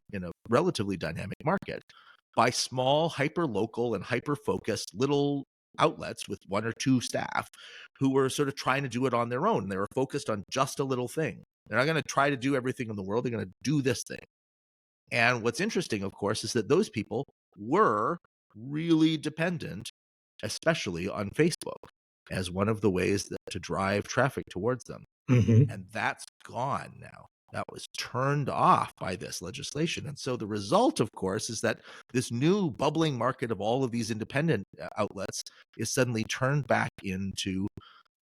relatively dynamic market by small, hyper-local and hyper-focused little outlets with 1 or 2 staff who were sort of trying to do it on their own. They were focused on just a little thing. They're not going to try to do everything in the world. They're going to do this thing. And what's interesting, of course, is that those people were really dependent, especially on Facebook, as one of the ways to drive traffic towards them. Mm-hmm. And that's gone now. That was turned off by this legislation. And so the result, of course, is that this new bubbling market of all of these independent outlets is suddenly turned back into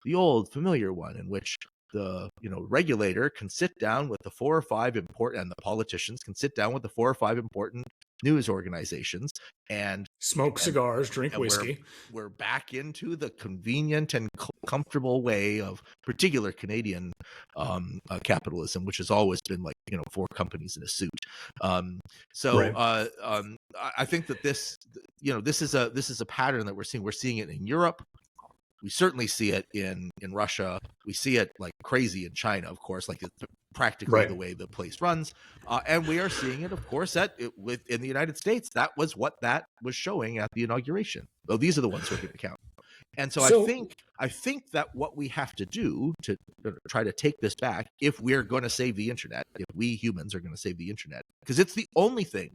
the old familiar one, in which the regulator can sit down with the 4 or 5 important, and the politicians can sit down with the 4 or 5 important news organizations and smoke cigars, drink whiskey. We're back into the convenient and comfortable way of particular Canadian capitalism, which has always been like 4 companies in a suit. Right. I think that this is a pattern that we're seeing. We're seeing it in Europe. We certainly see it in Russia. We see it like crazy in China, of course, like it's practically the way the place runs. And we are seeing it, of course, in the United States. That was what that was showing at the inauguration. Though these are the ones who are going to count. And so I think that what we have to do to try to take this back, if we're going to save the internet, if we humans are going to save the internet, because it's the only thing,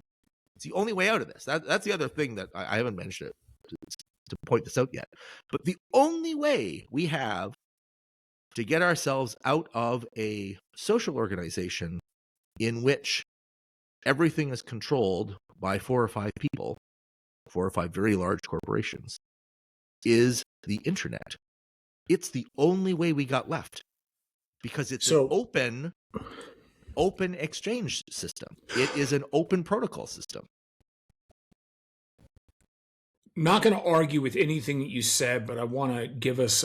it's the only way out of this. That's the other thing that I haven't mentioned to point this out yet. But the only way we have to get ourselves out of a social organization in which everything is controlled by 4 or 5 people, 4 or 5 very large corporations, is the internet. It's the only way we got left, because it's an open exchange system. It is an open protocol system. Not going to argue with anything that you said, but I want to give us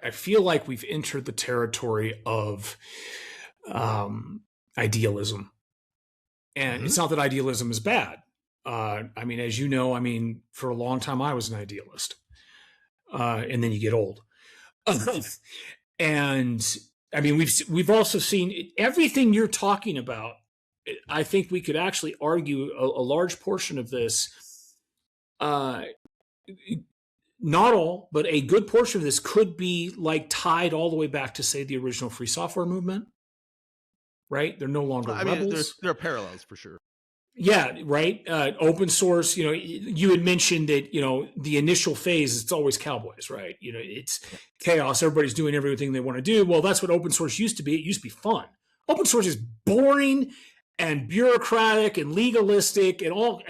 I feel like we've entered the territory of idealism. And it's not that idealism is bad. I mean, as you know, for a long time, I was an idealist. And then you get old. And I mean, we've also seen everything you're talking about. I think we could actually argue a large portion of this, not all, but a good portion of this could be like tied all the way back to, say, the original free software movement, right? They're no longer rebels. There are parallels for sure. Yeah, right. Open source, you had mentioned that, the initial phase, it's always cowboys, right? It's chaos. Everybody's doing everything they want to do. Well, that's what open source used to be. It used to be fun. Open source is boring and bureaucratic and legalistic and all.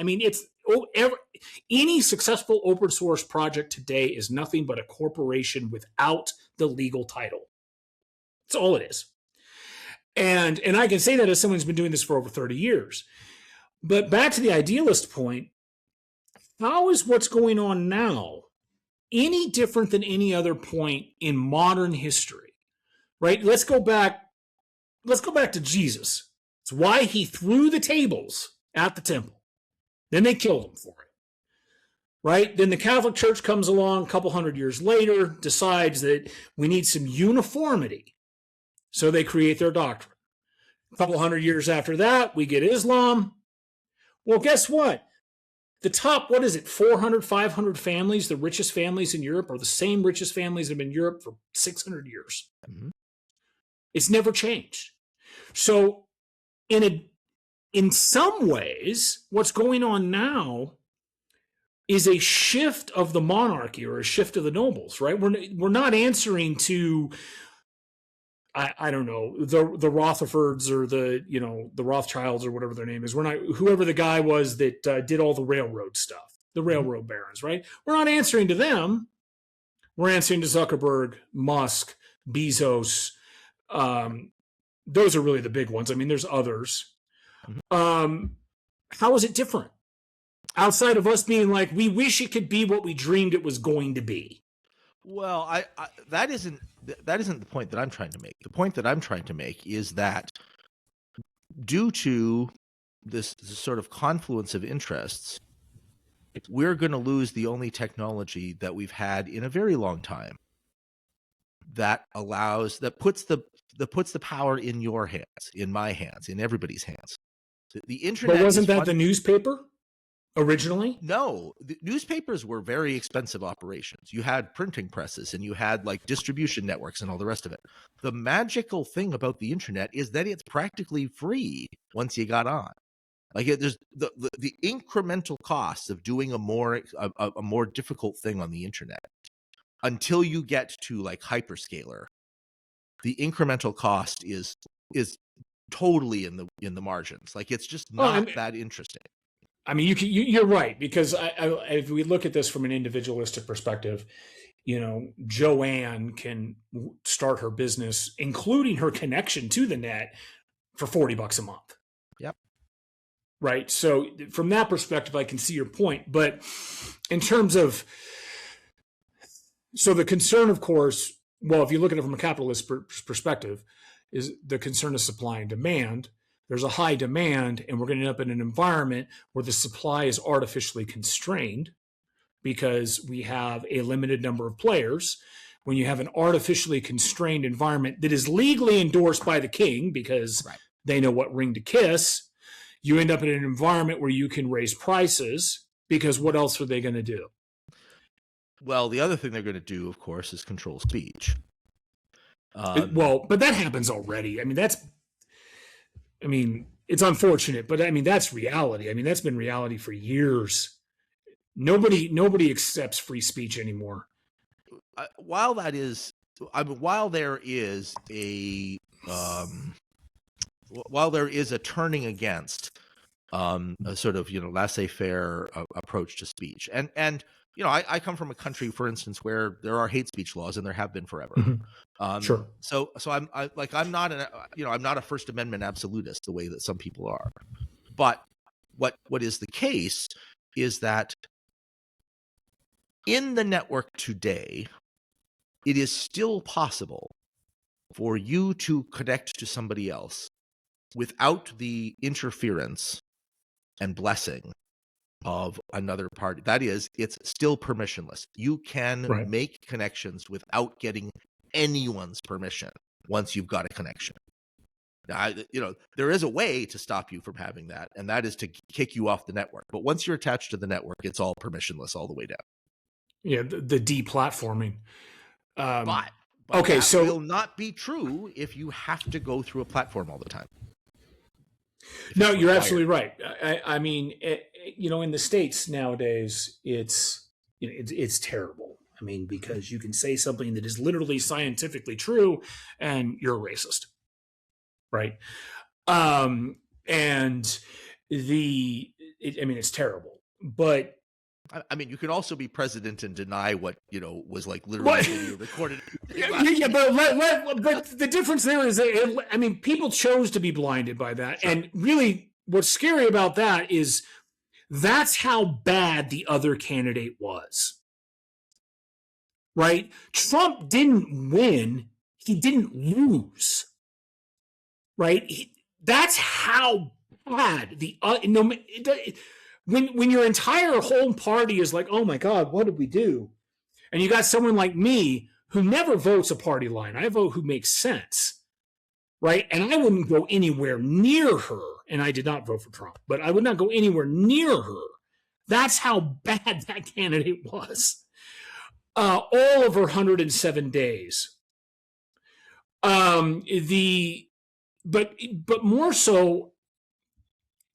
Any successful open source project today is nothing but a corporation without the legal title. That's all it is. And I can say that as someone who's been doing this for over 30 years. But back to the idealist point, how is what's going on now any different than any other point in modern history? Right? Let's go back to Jesus. It's why he threw the tables at the temple. Then they killed him for it. Right? Then the Catholic Church comes along a couple hundred years later, decides that we need some uniformity. So they create their doctrine. A couple hundred years after that, we get Islam. Well, guess what? The top, 400, 500 families, the richest families in Europe, are the same richest families that have been in Europe for 600 years. Mm-hmm. It's never changed. So in some ways, what's going on now is a shift of the monarchy or a shift of the nobles, right? We're not answering to, I don't know, the Rutherfords or the Rothschilds or whatever their name is. We're not, whoever the guy was that did all the railroad stuff, the railroad barons, right? We're not answering to them. We're answering to Zuckerberg, Musk, Bezos. Those are really the big ones. There's others. How is it different? outside of us being like, we wish it could be what we dreamed it was going to be. Well, that isn't the point that I'm trying to make. The point that I'm trying to make is that due to this sort of confluence of interests, we're going to lose the only technology that we've had in a very long time that puts the power in your hands, in my hands, in everybody's hands. The internet. But wasn't that the newspaper originally? No, the newspapers were very expensive operations. You had printing presses and you had like distribution networks and all the rest of it. The magical thing about the internet is that it's practically free once you got on. Like there's the incremental costs of doing a more difficult thing on the internet until you get to like hyperscaler. The incremental cost is totally in the margins. Like it's just not that interesting. I mean, you're right, because if we look at this from an individualistic perspective, Joanne can start her business, including her connection to the net, for $40 a month. Yep. Right. So from that perspective, I can see your point. But in terms of, so the concern, of course, well, if you look at it from a capitalist perspective, is the concern of supply and demand. There's a high demand, and we're going to end up in an environment where the supply is artificially constrained because we have a limited number of players. When you have an artificially constrained environment that is legally endorsed by the king because they know what ring to kiss, you end up in an environment where you can raise prices because what else are they going to do? Well, the other thing they're going to do, of course, is control speech. But that happens already. I mean, it's unfortunate, but I mean, that's reality. I mean, that's been reality for years. Nobody accepts free speech anymore. While there is a turning against a sort of laissez-faire approach to speech, and I come from a country, for instance, where there are hate speech laws, and there have been forever. Mm-hmm. Sure. So I'm not a First Amendment absolutist the way that some people are, but what is the case is that in the network today, it is still possible for you to connect to somebody else without the interference and blessing of another party. That is, it's still permissionless. You can make connections without getting anyone's permission once you've got a connection. Now, there is a way to stop you from having that, and that is to kick you off the network. But once you're attached to the network, it's all permissionless all the way down. Yeah, the deplatforming. But okay, that so will not be true if you have to go through a platform all the time. No, you're absolutely right. I mean, in the States nowadays, it's terrible. I mean, because you can say something that is literally scientifically true, and you're a racist, right? It's terrible. But I mean, you can also be president and deny what was like literally recorded. Yeah, but the difference there is, people chose to be blinded by that, sure. And really, what's scary about that is that's how bad the other candidate was. Right? Trump didn't win; he didn't lose. Right? That's how bad When your entire whole party is like, oh my God, what did we do? And you got someone like me who never votes a party line. I vote who makes sense, right? And I wouldn't go anywhere near her. And I did not vote for Trump, but I would not go anywhere near her. That's how bad that candidate was. All of her 107 days. But more so,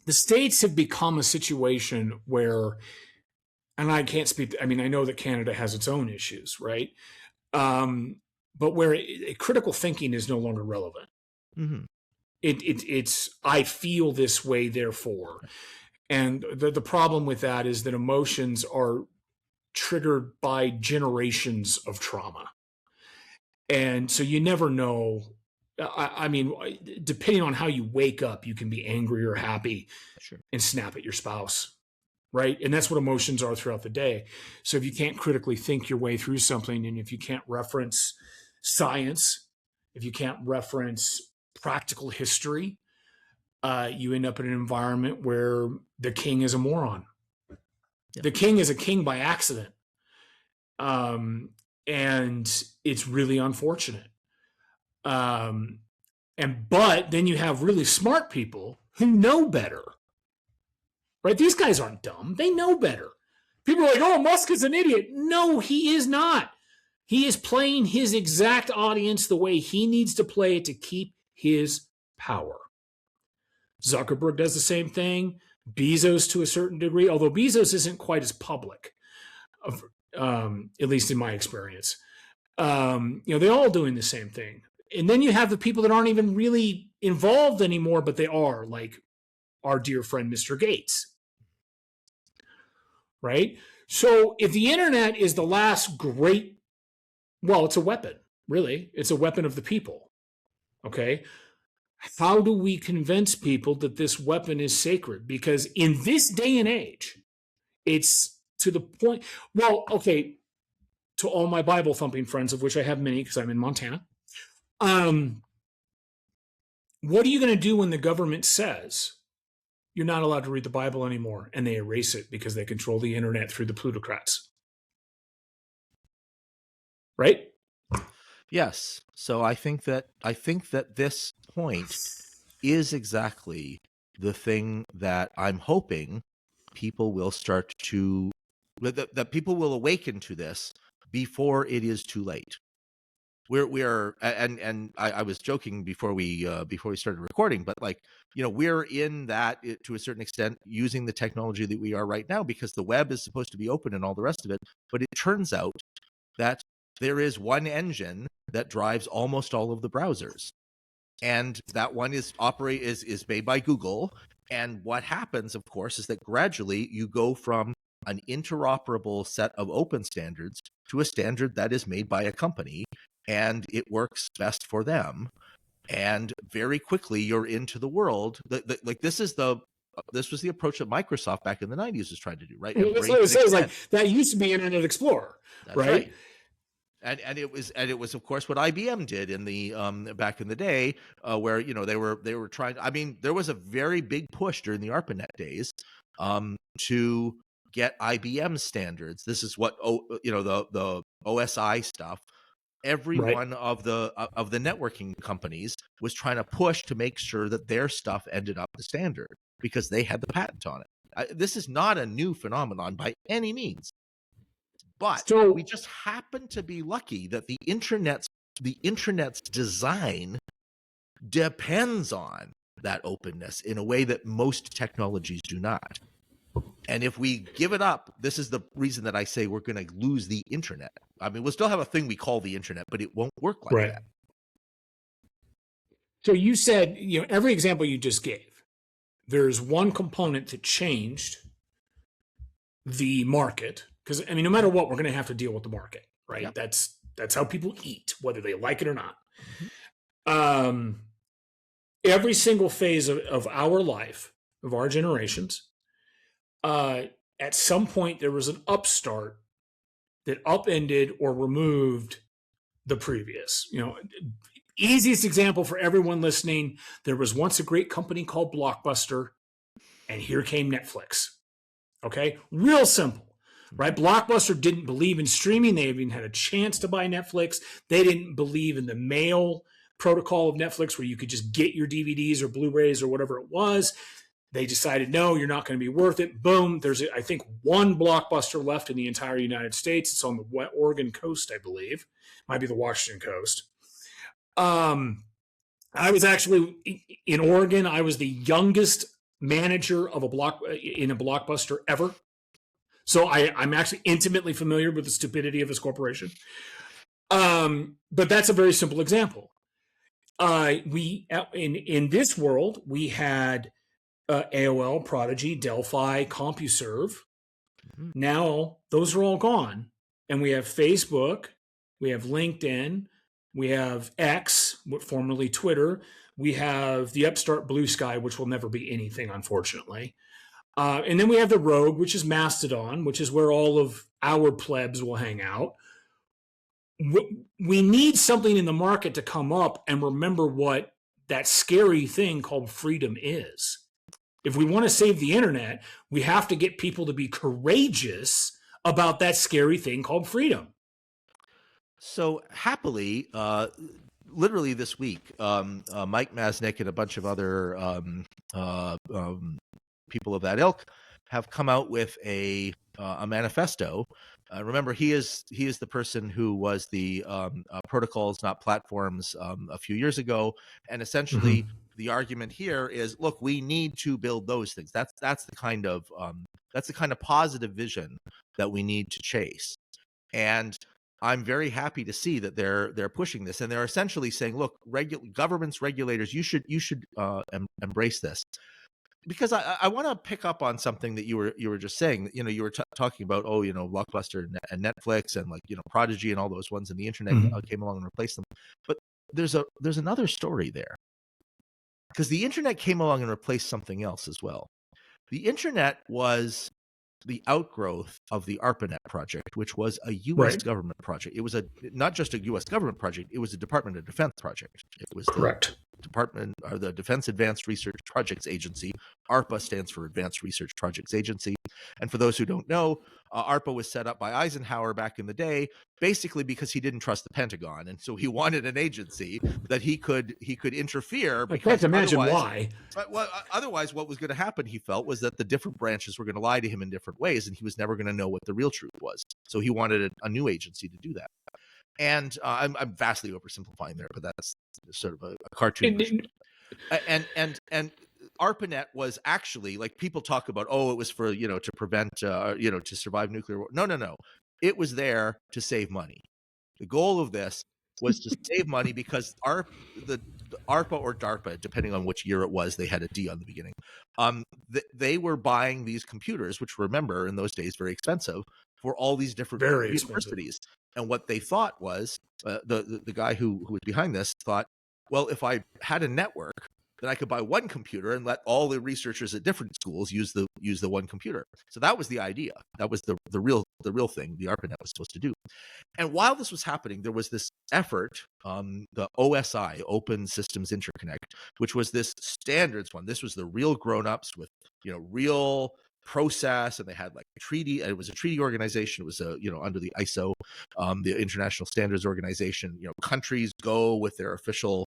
the states have become a situation where, and I can't speak, I know that Canada has its own issues, right? But where critical thinking is no longer relevant. Mm-hmm. It's I feel this way, therefore. And the problem with that is that emotions are triggered by generations of trauma. And so you never know. Depending on how you wake up, you can be angry or happy, sure, and snap at your spouse, right? And that's what emotions are throughout the day. So if you can't critically think your way through something, and if you can't reference science, if you can't reference practical history, you end up in an environment where the king is a moron. Yeah. The king is a king by accident. And it's really unfortunate. But then you have really smart people who know better, right? These guys aren't dumb. They know better. People are like, oh, Musk is an idiot. No, he is not. He is playing his exact audience the way he needs to play it to keep his power. Zuckerberg does the same thing. Bezos to a certain degree, although Bezos isn't quite as public, at least in my experience. They're all doing the same thing. And then you have the people that aren't even really involved anymore, but they are, like our dear friend, Mr. Gates. Right? So if the internet is the last great, well, it's a weapon, really. It's a weapon of the people. Okay? How do we convince people that this weapon is sacred? Because in this day and age, it's to the point, well, okay, to all my Bible thumping friends, of which I have many because I'm in Montana. What are you going to do when the government says you're not allowed to read the Bible anymore and they erase it because they control the internet through the plutocrats? Right? Yes. So I think that this point is exactly the thing that I'm hoping people will start to, that people will awaken to this before it is too late. We're and I was joking before we started recording, but we're in that to a certain extent using the technology that we are right now because the web is supposed to be open and all the rest of it. But it turns out that there is one engine that drives almost all of the browsers, and that one is made by Google. And what happens, of course, is that gradually you go from an interoperable set of open standards to a standard that is made by a company, and it works best for them. And very quickly you're into the world. This was the approach that Microsoft back in the 90s was trying to do, right? That's what it says. Like that used to be Internet Explorer, That's right? And it was of course what IBM did in the back in the day, where they were trying. I mean, there was a very big push during the ARPANET days to get IBM standards. This is what the OSI stuff. Every one of the networking companies was trying to push to make sure that their stuff ended up the standard because they had the patent on it. This is not a new phenomenon by any means, but we just happen to be lucky that the internet's design depends on that openness in a way that most technologies do not. And if we give it up, this is the reason that I say we're going to lose the internet. I mean, we'll still have a thing we call the internet, but it won't work like that. So you said, every example you just gave, there's one component that changed the market. Because, I mean, no matter what, we're going to have to deal with the market, right? Yep. That's how people eat, whether they like it or not. Mm-hmm. Every single phase of our life, of our generations, at some point there was an upstart that upended or removed the previous. Easiest example for everyone listening, there was once a great company called Blockbuster, and here came Netflix. Okay? Real simple, right? Blockbuster didn't believe in streaming. They even had a chance to buy Netflix. They didn't believe in the mail protocol of Netflix where you could just get your DVDs or Blu-rays or whatever it was. They decided, no, you're not going to be worth it. Boom. There's, I think, one Blockbuster left in the entire United States. It's on the Oregon coast, I believe. Might be the Washington coast. I was actually in Oregon. I was the youngest manager of in a Blockbuster ever. So I'm actually intimately familiar with the stupidity of this corporation. But that's a very simple example. In this world, we had AOL, Prodigy, Delphi, CompuServe. Mm-hmm. Now those are all gone, and we have Facebook, we have LinkedIn, we have X, formerly Twitter, we have the upstart Blue Sky, which will never be anything, unfortunately. And then we have the Rogue, which is Mastodon, which is where all of our plebs will hang out. We need something in the market to come up and remember what that scary thing called freedom is. If we want to save the internet, we have to get people to be courageous about that scary thing called freedom. So happily, literally this week, Mike Masnick and a bunch of other people of that ilk have come out with a manifesto. Remember, he is the person who was the protocols, not platforms, a few years ago, and essentially the argument here is, look, we need to build those things. That's the kind of positive vision that we need to chase, and I'm very happy to see that they're pushing this, and they're essentially saying, look, governments, regulators, you should embrace this. Because I want to pick up on something that you were just saying. You know, you were talking about, Blockbuster and Netflix and Prodigy and all those ones, and the internet came along and replaced them. But there's another story there, because the internet came along and replaced something else as well. The internet was the outgrowth of the ARPANET project, which was a U.S. government project. It was not just a U.S. government project; it was a Department of Defense project. It was correct. The Defense Advanced Research Projects Agency. ARPA stands for Advanced Research Projects Agency. And for those who don't know, ARPA was set up by Eisenhower back in the day, basically because he didn't trust the Pentagon, and so he wanted an agency that he could interfere. I can't imagine why. But otherwise, what was going to happen, he felt, was that the different branches were going to lie to him in different ways, and he was never going to know what the real truth was. So he wanted a new agency to do that. And I'm vastly oversimplifying there, but that's sort of a cartoon version. And ARPANET was actually, like, people talk about, it was for, to prevent, to survive nuclear war. No. It was there to save money. The goal of this was to save money, because the ARPA or DARPA, depending on which year it was, they had a D on the beginning. They were buying these computers, which, remember, in those days, very expensive, for all these different universities. And what they thought was, the guy who was behind this thought, well, if I had a network, then I could buy one computer and let all the researchers at different schools use the one computer. So that was the idea. That was the real thing the ARPANET was supposed to do. And while this was happening, there was this effort, the OSI, Open Systems Interconnect, which was this standards one. This was the real grown-ups with real process, and they had like a treaty. It was a treaty organization. It was under the ISO, the International Standards Organization. Countries go with their official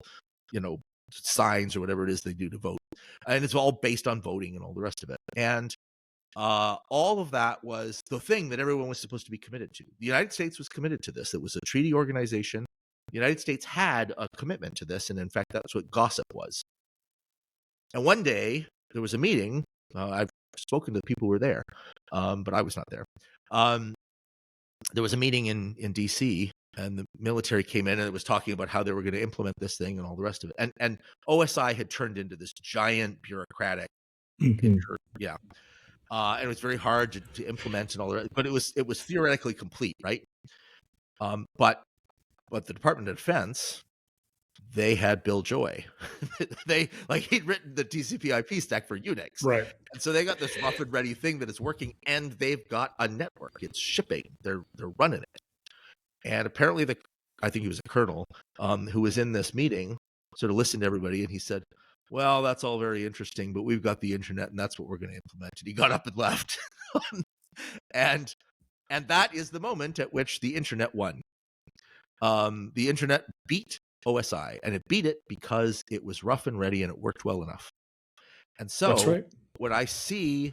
signs or whatever it is they do to vote, and it's all based on voting and all the rest of it. And all of that was the thing that everyone was supposed to be committed to. The United States was committed to this. It was a treaty organization. The United States had a commitment to this, and in fact, that's what gossip was. And one day there was a meeting. I've spoken to the people who were there, but I was not there. There was a meeting in DC, and the military came in, and it was talking about how they were going to implement this thing and all the rest of it. And OSI had turned into this giant bureaucratic, and it was very hard to implement and all the rest. But it was theoretically complete, right? But the Department of Defense, they had Bill Joy. He'd written the TCP/IP stack for Unix, right? And so they got this rough and ready thing that is working, and they've got a network. It's shipping. They're running it. And apparently, I think he was a colonel who was in this meeting, sort of listened to everybody, and he said, "Well, that's all very interesting, but we've got the internet, and that's what we're going to implement." And he got up and left. and that is the moment at which the internet won. The internet beat OSI, and it beat it because it was rough and ready, and it worked well enough. And so when I see,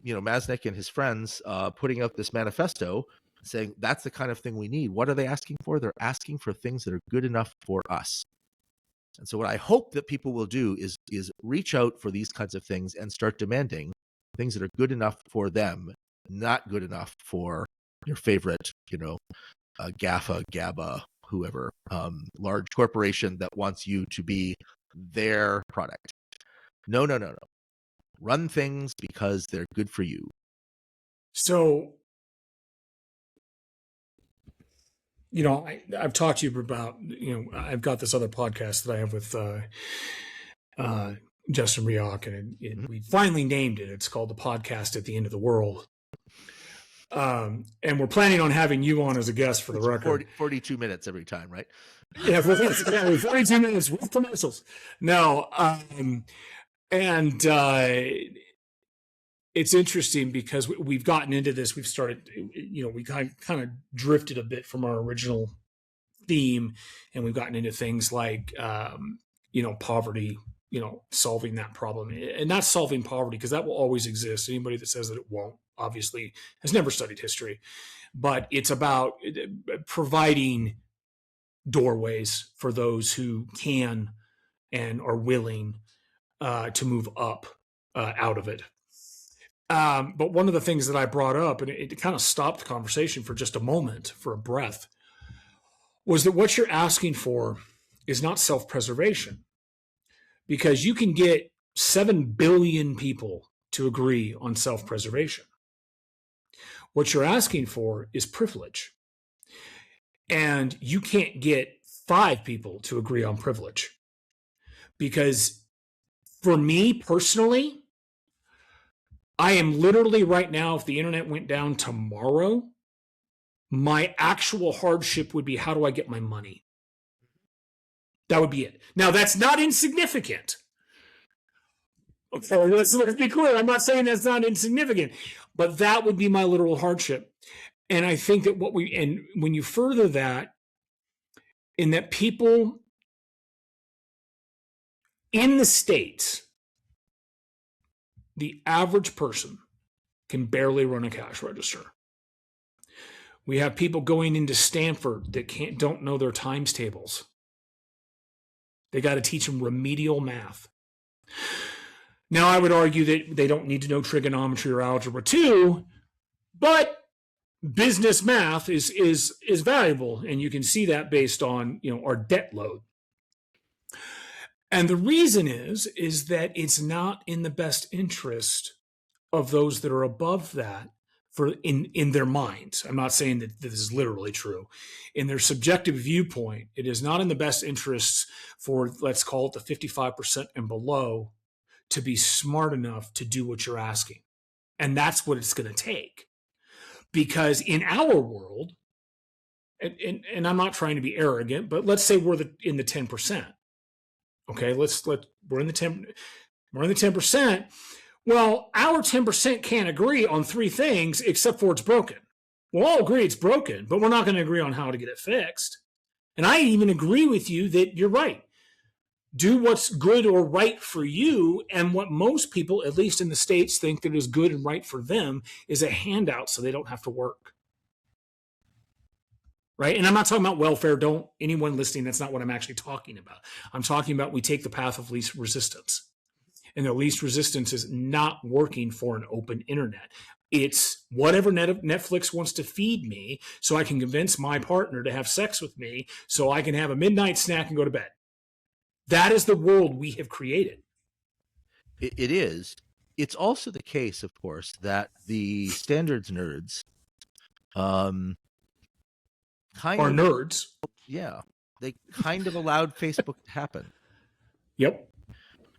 Masnick and his friends putting out this manifesto saying that's the kind of thing we need, what are they asking for? They're asking for things that are good enough for us. And so what I hope that people will do is reach out for these kinds of things and start demanding things that are good enough for them, not good enough for your favorite, GAFA, GABA, whoever, large corporation that wants you to be their product. No. Run things because they're good for you. So, I've talked to you about, I've got this other podcast that I have with Justin Rioch, and we finally named it. It's called The Podcast at the End of the World. And we're planning on having you on as a guest for the record. 42 minutes every time, right? Yeah, 42 minutes with commercials. No, and it's interesting because we've gotten into this. We've started, we kind of drifted a bit from our original theme, and we've gotten into things like, poverty, solving that problem, and not solving poverty, because that will always exist. Anybody that says that it won't, obviously, has never studied history. But it's about providing doorways for those who can and are willing to move up out of it. But one of the things that I brought up, and it kind of stopped the conversation for just a moment, for a breath, was that what you're asking for is not self-preservation, because you can get 7 billion people to agree on self-preservation. What you're asking for is privilege. And you can't get 5 people to agree on privilege. Because for me personally, I am literally right now, if the internet went down tomorrow, my actual hardship would be, how do I get my money? That would be it. Now, that's not insignificant. Okay, let's be clear. I'm not saying that's not insignificant, but that would be my literal hardship. And I think that when you further that, in that people in the States, the average person can barely run a cash register. We have people going into Stanford that don't know their times tables. They got to teach them remedial math. Now, I would argue that they don't need to know trigonometry or algebra 2, but business math is valuable, and you can see that based on our debt load. And the reason is that it's not in the best interest of those that are above that, for in their minds. I'm not saying that this is literally true. In their subjective viewpoint, it is not in the best interests for, let's call it, the 55% and below to be smart enough to do what you're asking. And that's what it's going to take. Because in our world, and I'm not trying to be arrogant, but let's say we're in the 10%. Okay, we're in the 10%. Well, our 10% can't agree on 3 things except for it's broken. We'll all agree it's broken, but we're not going to agree on how to get it fixed. And I even agree with you that you're right. Do what's good or right for you, and what most people, at least in the States, think that is good and right for them is a handout so they don't have to work. Right? And I'm not talking about welfare. Anyone listening, that's not what I'm actually talking about. I'm talking about we take the path of least resistance. And the least resistance is not working for an open internet. It's whatever Netflix wants to feed me so I can convince my partner to have sex with me so I can have a midnight snack and go to bed. That is the world we have created. It is. It's also the case, of course, that the standards nerds nerds. Yeah. They kind of allowed Facebook to happen. Yep.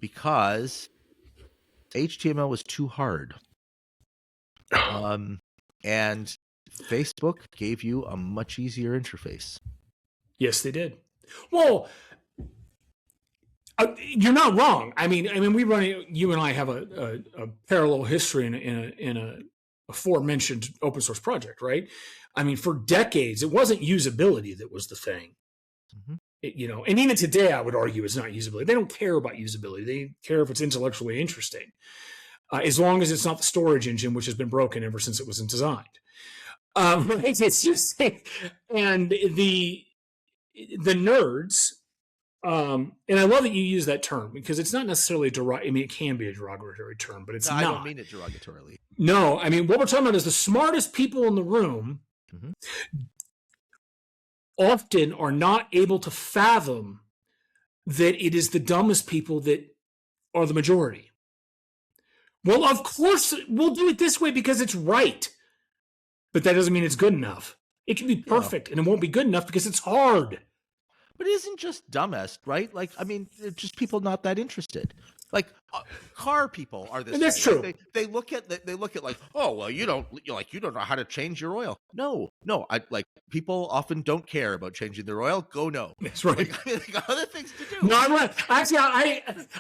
Because HTML was too hard. And Facebook gave you a much easier interface. Yes, they did. Well, you're not wrong. I mean, you and I have a parallel history in a aforementioned open source project, right? I mean, for decades, it wasn't usability that was the thing. Mm-hmm. And even today, I would argue it's not usability. They don't care about usability. They care if it's intellectually interesting, as long as it's not the storage engine, which has been broken ever since it was designed. It's just, and the nerds, and I love that you use that term, because it's not necessarily it can be a derogatory term, but it's not. I don't mean it derogatorily. No, I mean, what we're talking about is the smartest people in the room mm-hmm. often are not able to fathom that it is the dumbest people that are the majority. Well, of course, we'll do it this way because it's right. But that doesn't mean it's good enough. It can be perfect, and it won't be good enough because it's hard. But it isn't just dumbest, right? Like, I mean, just people not that interested. Like car people are this And that's way. true. Like they look at like, oh well, you don't know how to change your oil. No, I like people often don't care about changing their oil. Go no. That's right. Like other things to do. No,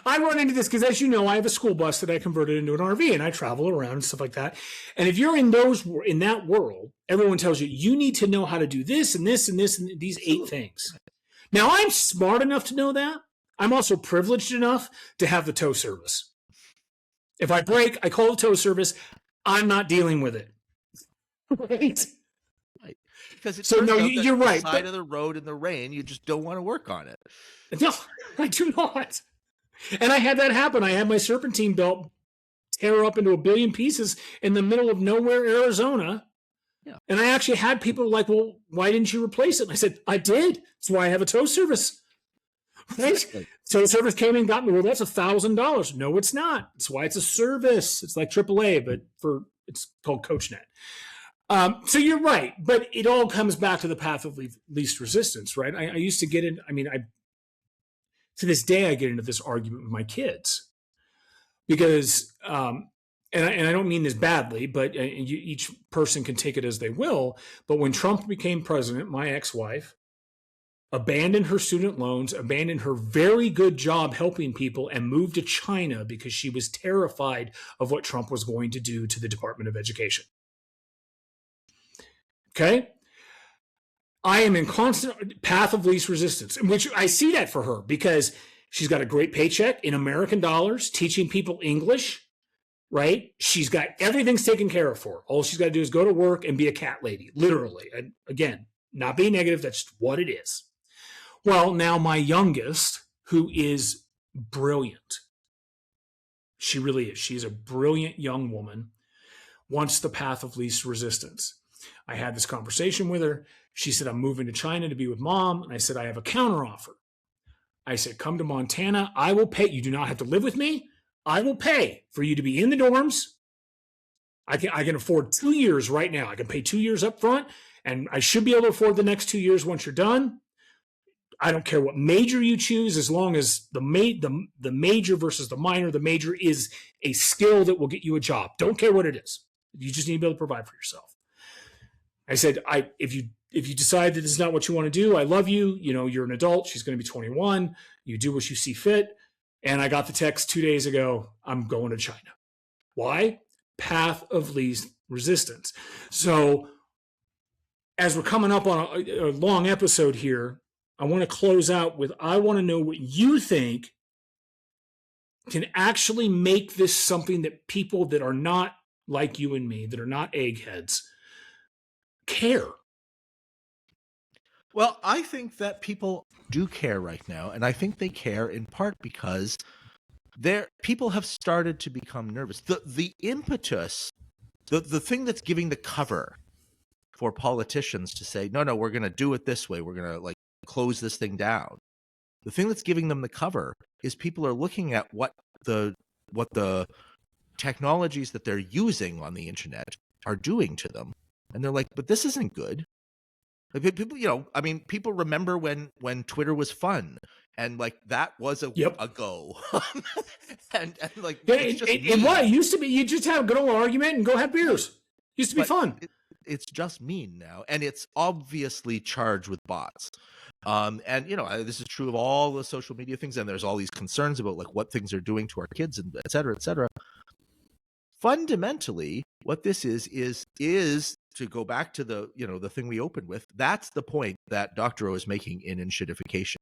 I run into this because, as you know, I have a school bus that I converted into an RV, and I travel around and stuff like that. And if you're in that world, everyone tells you you need to know how to do this and this and this and these 8 things. Now, I'm smart enough to know that. I'm also privileged enough to have the tow service. If I break, I call the tow service. I'm not dealing with it. Right? Because it so no, you're right. Side of the road in the rain, you just don't want to work on it. No, I do not. And I had that happen. I had my serpentine belt tear up into a billion pieces in the middle of nowhere, Arizona. Yeah. And I actually had people like, well, why didn't you replace it? And I said, I did. That's why I have a tow service. Right? Exactly. Tow service came in and got me. Well, that's $1,000. No, it's not. That's why it's a service. It's like AAA, but it's called CoachNet. So you're right, but it all comes back to the path of least resistance, right? I used to get in. I mean, to this day, I get into this argument with my kids because, and I don't mean this badly, but each person can take it as they will. But when Trump became president, my ex-wife abandoned her student loans, abandoned her very good job helping people, and moved to China because she was terrified of what Trump was going to do to the Department of Education. Okay? I am in constant path of least resistance, which I see that for her because she's got a great paycheck in American dollars, teaching people English, right? She's got everything's taken care of for her. All she's got to do is go to work and be a cat lady, literally. And again, not being negative, that's just what it is. Well, now my youngest, who is brilliant, she really is. She's a brilliant young woman, wants the path of least resistance. I had this conversation with her. She said, I'm moving to China to be with mom. And I said, I have a counteroffer. I said, come to Montana. I will pay. You do not have to live with me. I will pay for you to be in the dorms. I can afford 2 years right now. I can pay 2 years up front, and I should be able to afford the next 2 years once you're done. I don't care what major you choose, as long as the major versus the minor. The major is a skill that will get you a job. Don't care what it is. You just need to be able to provide for yourself. I said, if you decide that this is not what you want to do, I love you. You know, you're an adult. She's going to be 21. You do what you see fit. And I got the text 2 days ago, I'm going to China. Why? Path of least resistance. So as we're coming up on a long episode here, I want to close out with, I want to know what you think can actually make this something that people that are not like you and me, that are not eggheads, care. Well, I think that people do care right now, and I think they care in part because people have started to become nervous. The impetus, the thing that's giving the cover for politicians to say, no, we're going to do it this way. We're going to close this thing down. The thing that's giving them the cover is people are looking at what the technologies that they're using on the internet are doing to them. And they're like, but this isn't good. Like, people, people remember when Twitter was fun, and that was a go. and it used to be, you just have a good old argument and go have beers. Used to be fun. It's just mean now, and it's obviously charged with bots. And this is true of all the social media things, and there's all these concerns about what things are doing to our kids, and et cetera, et cetera. Fundamentally, what this is to go back to the thing we opened with. That's the point that Dr. O is making in Enshittification,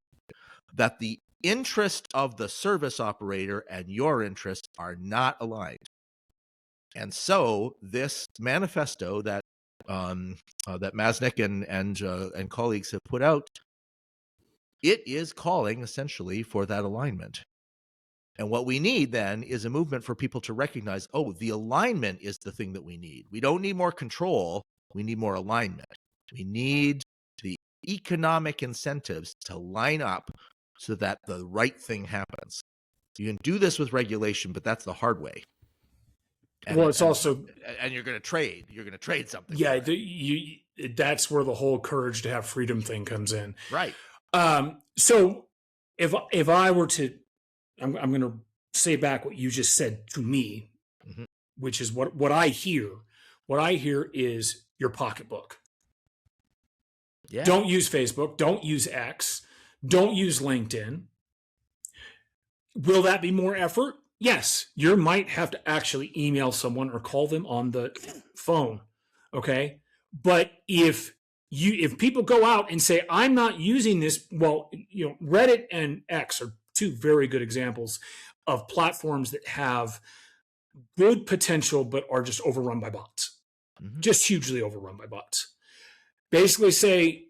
that the interest of the service operator and your interest are not aligned. And so this manifesto that that Masnick and colleagues have put out, it is calling essentially for that alignment. And what we need then is a movement for people to recognize, the alignment is the thing that we need. We don't need more control. We need more alignment. We need the economic incentives to line up so that the right thing happens. You can do this with regulation, but that's the hard way. And you're going to trade. You're going to trade something. Yeah, that's where the whole courage to have freedom thing comes in. Right. So if I were to, I'm going to say back what you just said to me, Mm-hmm. which is what I hear. What I hear is your pocketbook. Yeah. Don't use Facebook. Don't use X. Don't use LinkedIn. Will that be more effort? Yes. You might have to actually email someone or call them on the phone. Okay. But if people go out and say, I'm not using this, well, Reddit and X are two very good examples of platforms that have good potential but are just overrun by bots. Mm-hmm. Just hugely overrun by bots. Basically say,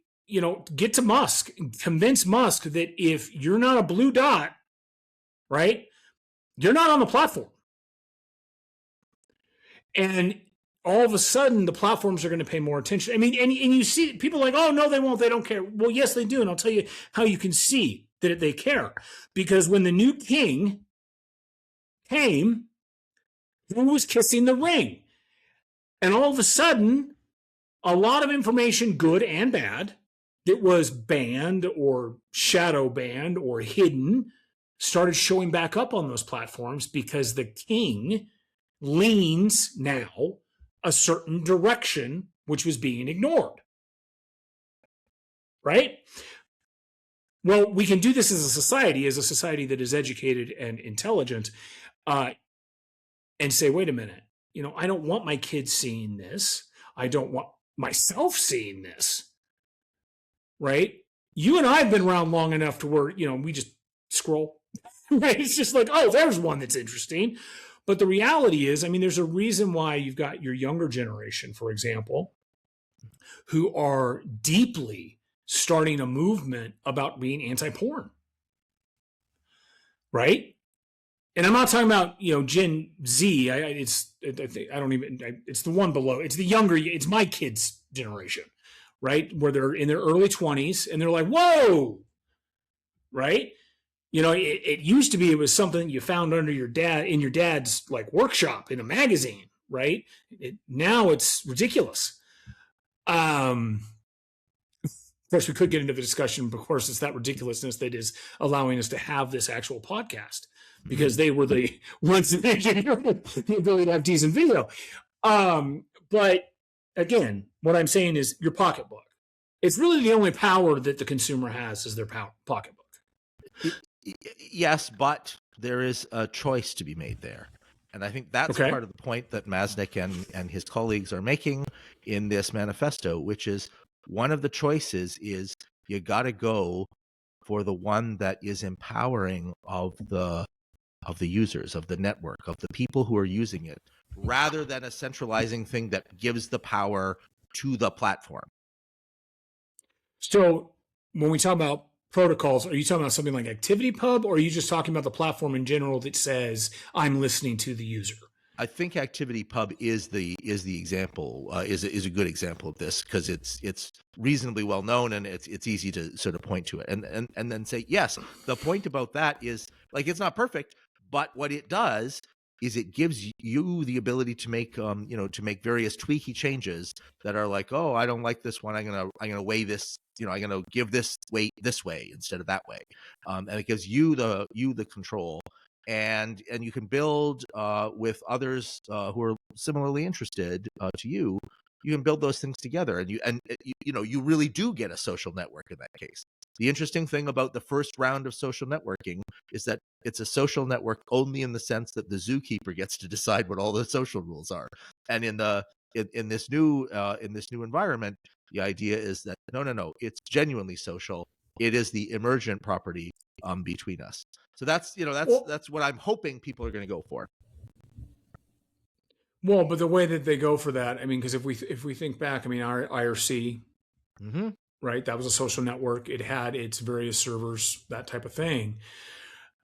get to Musk, convince Musk that if you're not a blue dot, right, you're not on the platform. And all of a sudden, the platforms are going to pay more attention. I mean, and you see people like, oh, no, they won't. They don't care. Well, yes, they do. And I'll tell you how you can see that they care. Because when the new king came, who was kissing the ring? And all of a sudden, a lot of information, good and bad, that was banned or shadow banned or hidden started showing back up on those platforms because the king leans now a certain direction which was being ignored. Right? Well, we can do this as a society that is educated and intelligent, and say, wait a minute, I don't want my kids seeing this. I don't want myself seeing this. Right? You and I have been around long enough to where, we just scroll. Right? It's just like, oh, there's one that's interesting. But the reality is, there's a reason why you've got your younger generation, for example, who are deeply starting a movement about being anti-porn. Right? And I'm not talking about, Gen Z. It's the one below. It's the younger, it's my kids' generation, right? Where they're in their early 20s and they're like, whoa, right? It used to be, it was something you found in your dad's like workshop in a magazine, right? Now it's ridiculous. Of course, we could get into the discussion. Of course, it's that ridiculousness that is allowing us to have this actual podcast, because they were the ones that engineered the ability to have decent video. But again, what I'm saying is your pocketbook. It's really the only power that the consumer has is their pocketbook. Yes, but there is a choice to be made there. And I think that's part of the point that Masnick and his colleagues are making in this manifesto, which is one of the choices is you got to go for the one that is empowering of the users, of the network, of the people who are using it, rather than a centralizing thing that gives the power to the platform. So when we talk about protocols, are you talking about something like ActivityPub, or are you just talking about the platform in general that says I'm listening to the user? I think ActivityPub is the example, is a good example of this, because it's reasonably well known and it's easy to sort of point to it and then say, yes, the point about that is, like, it's not perfect, but what it does is it gives you the ability to make to make various tweaky changes that are like, oh, I don't like this one, I'm gonna weigh this, I'm gonna give this weight this way instead of that way, and it gives you the control. And you can build with others who are similarly interested to you. You can build those things together, and you really do get a social network in that case. The interesting thing about the first round of social networking is that it's a social network only in the sense that the zookeeper gets to decide what all the social rules are. And in this new environment, the idea is that no, it's genuinely social. It is the emergent property between us. So that's what I'm hoping people are going to go for. Well, but the way that they go for that, because if we think back, our IRC, mm-hmm. right, that was a social network. It had its various servers, that type of thing.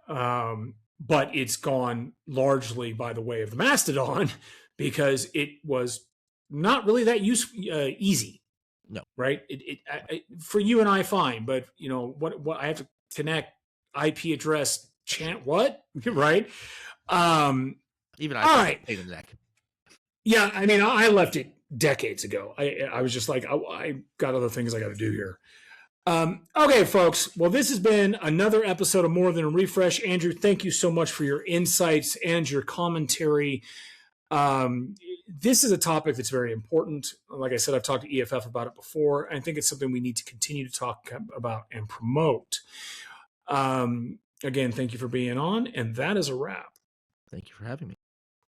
But it's gone largely by the way of the Mastodon because it was not really that easy. No, right? For you and I, fine, but what I have to connect IP address chant what right? Even all right. pain in the neck. Yeah, I left it decades ago. I was just like, I got other things I got to do here. Okay, folks. Well, this has been another episode of More Than a Refresh. Andrew, thank you so much for your insights and your commentary. This is a topic that's very important. Like I said, I've talked to EFF about it before. I think it's something we need to continue to talk about and promote. Again, thank you for being on, and that is a wrap. Thank you for having me.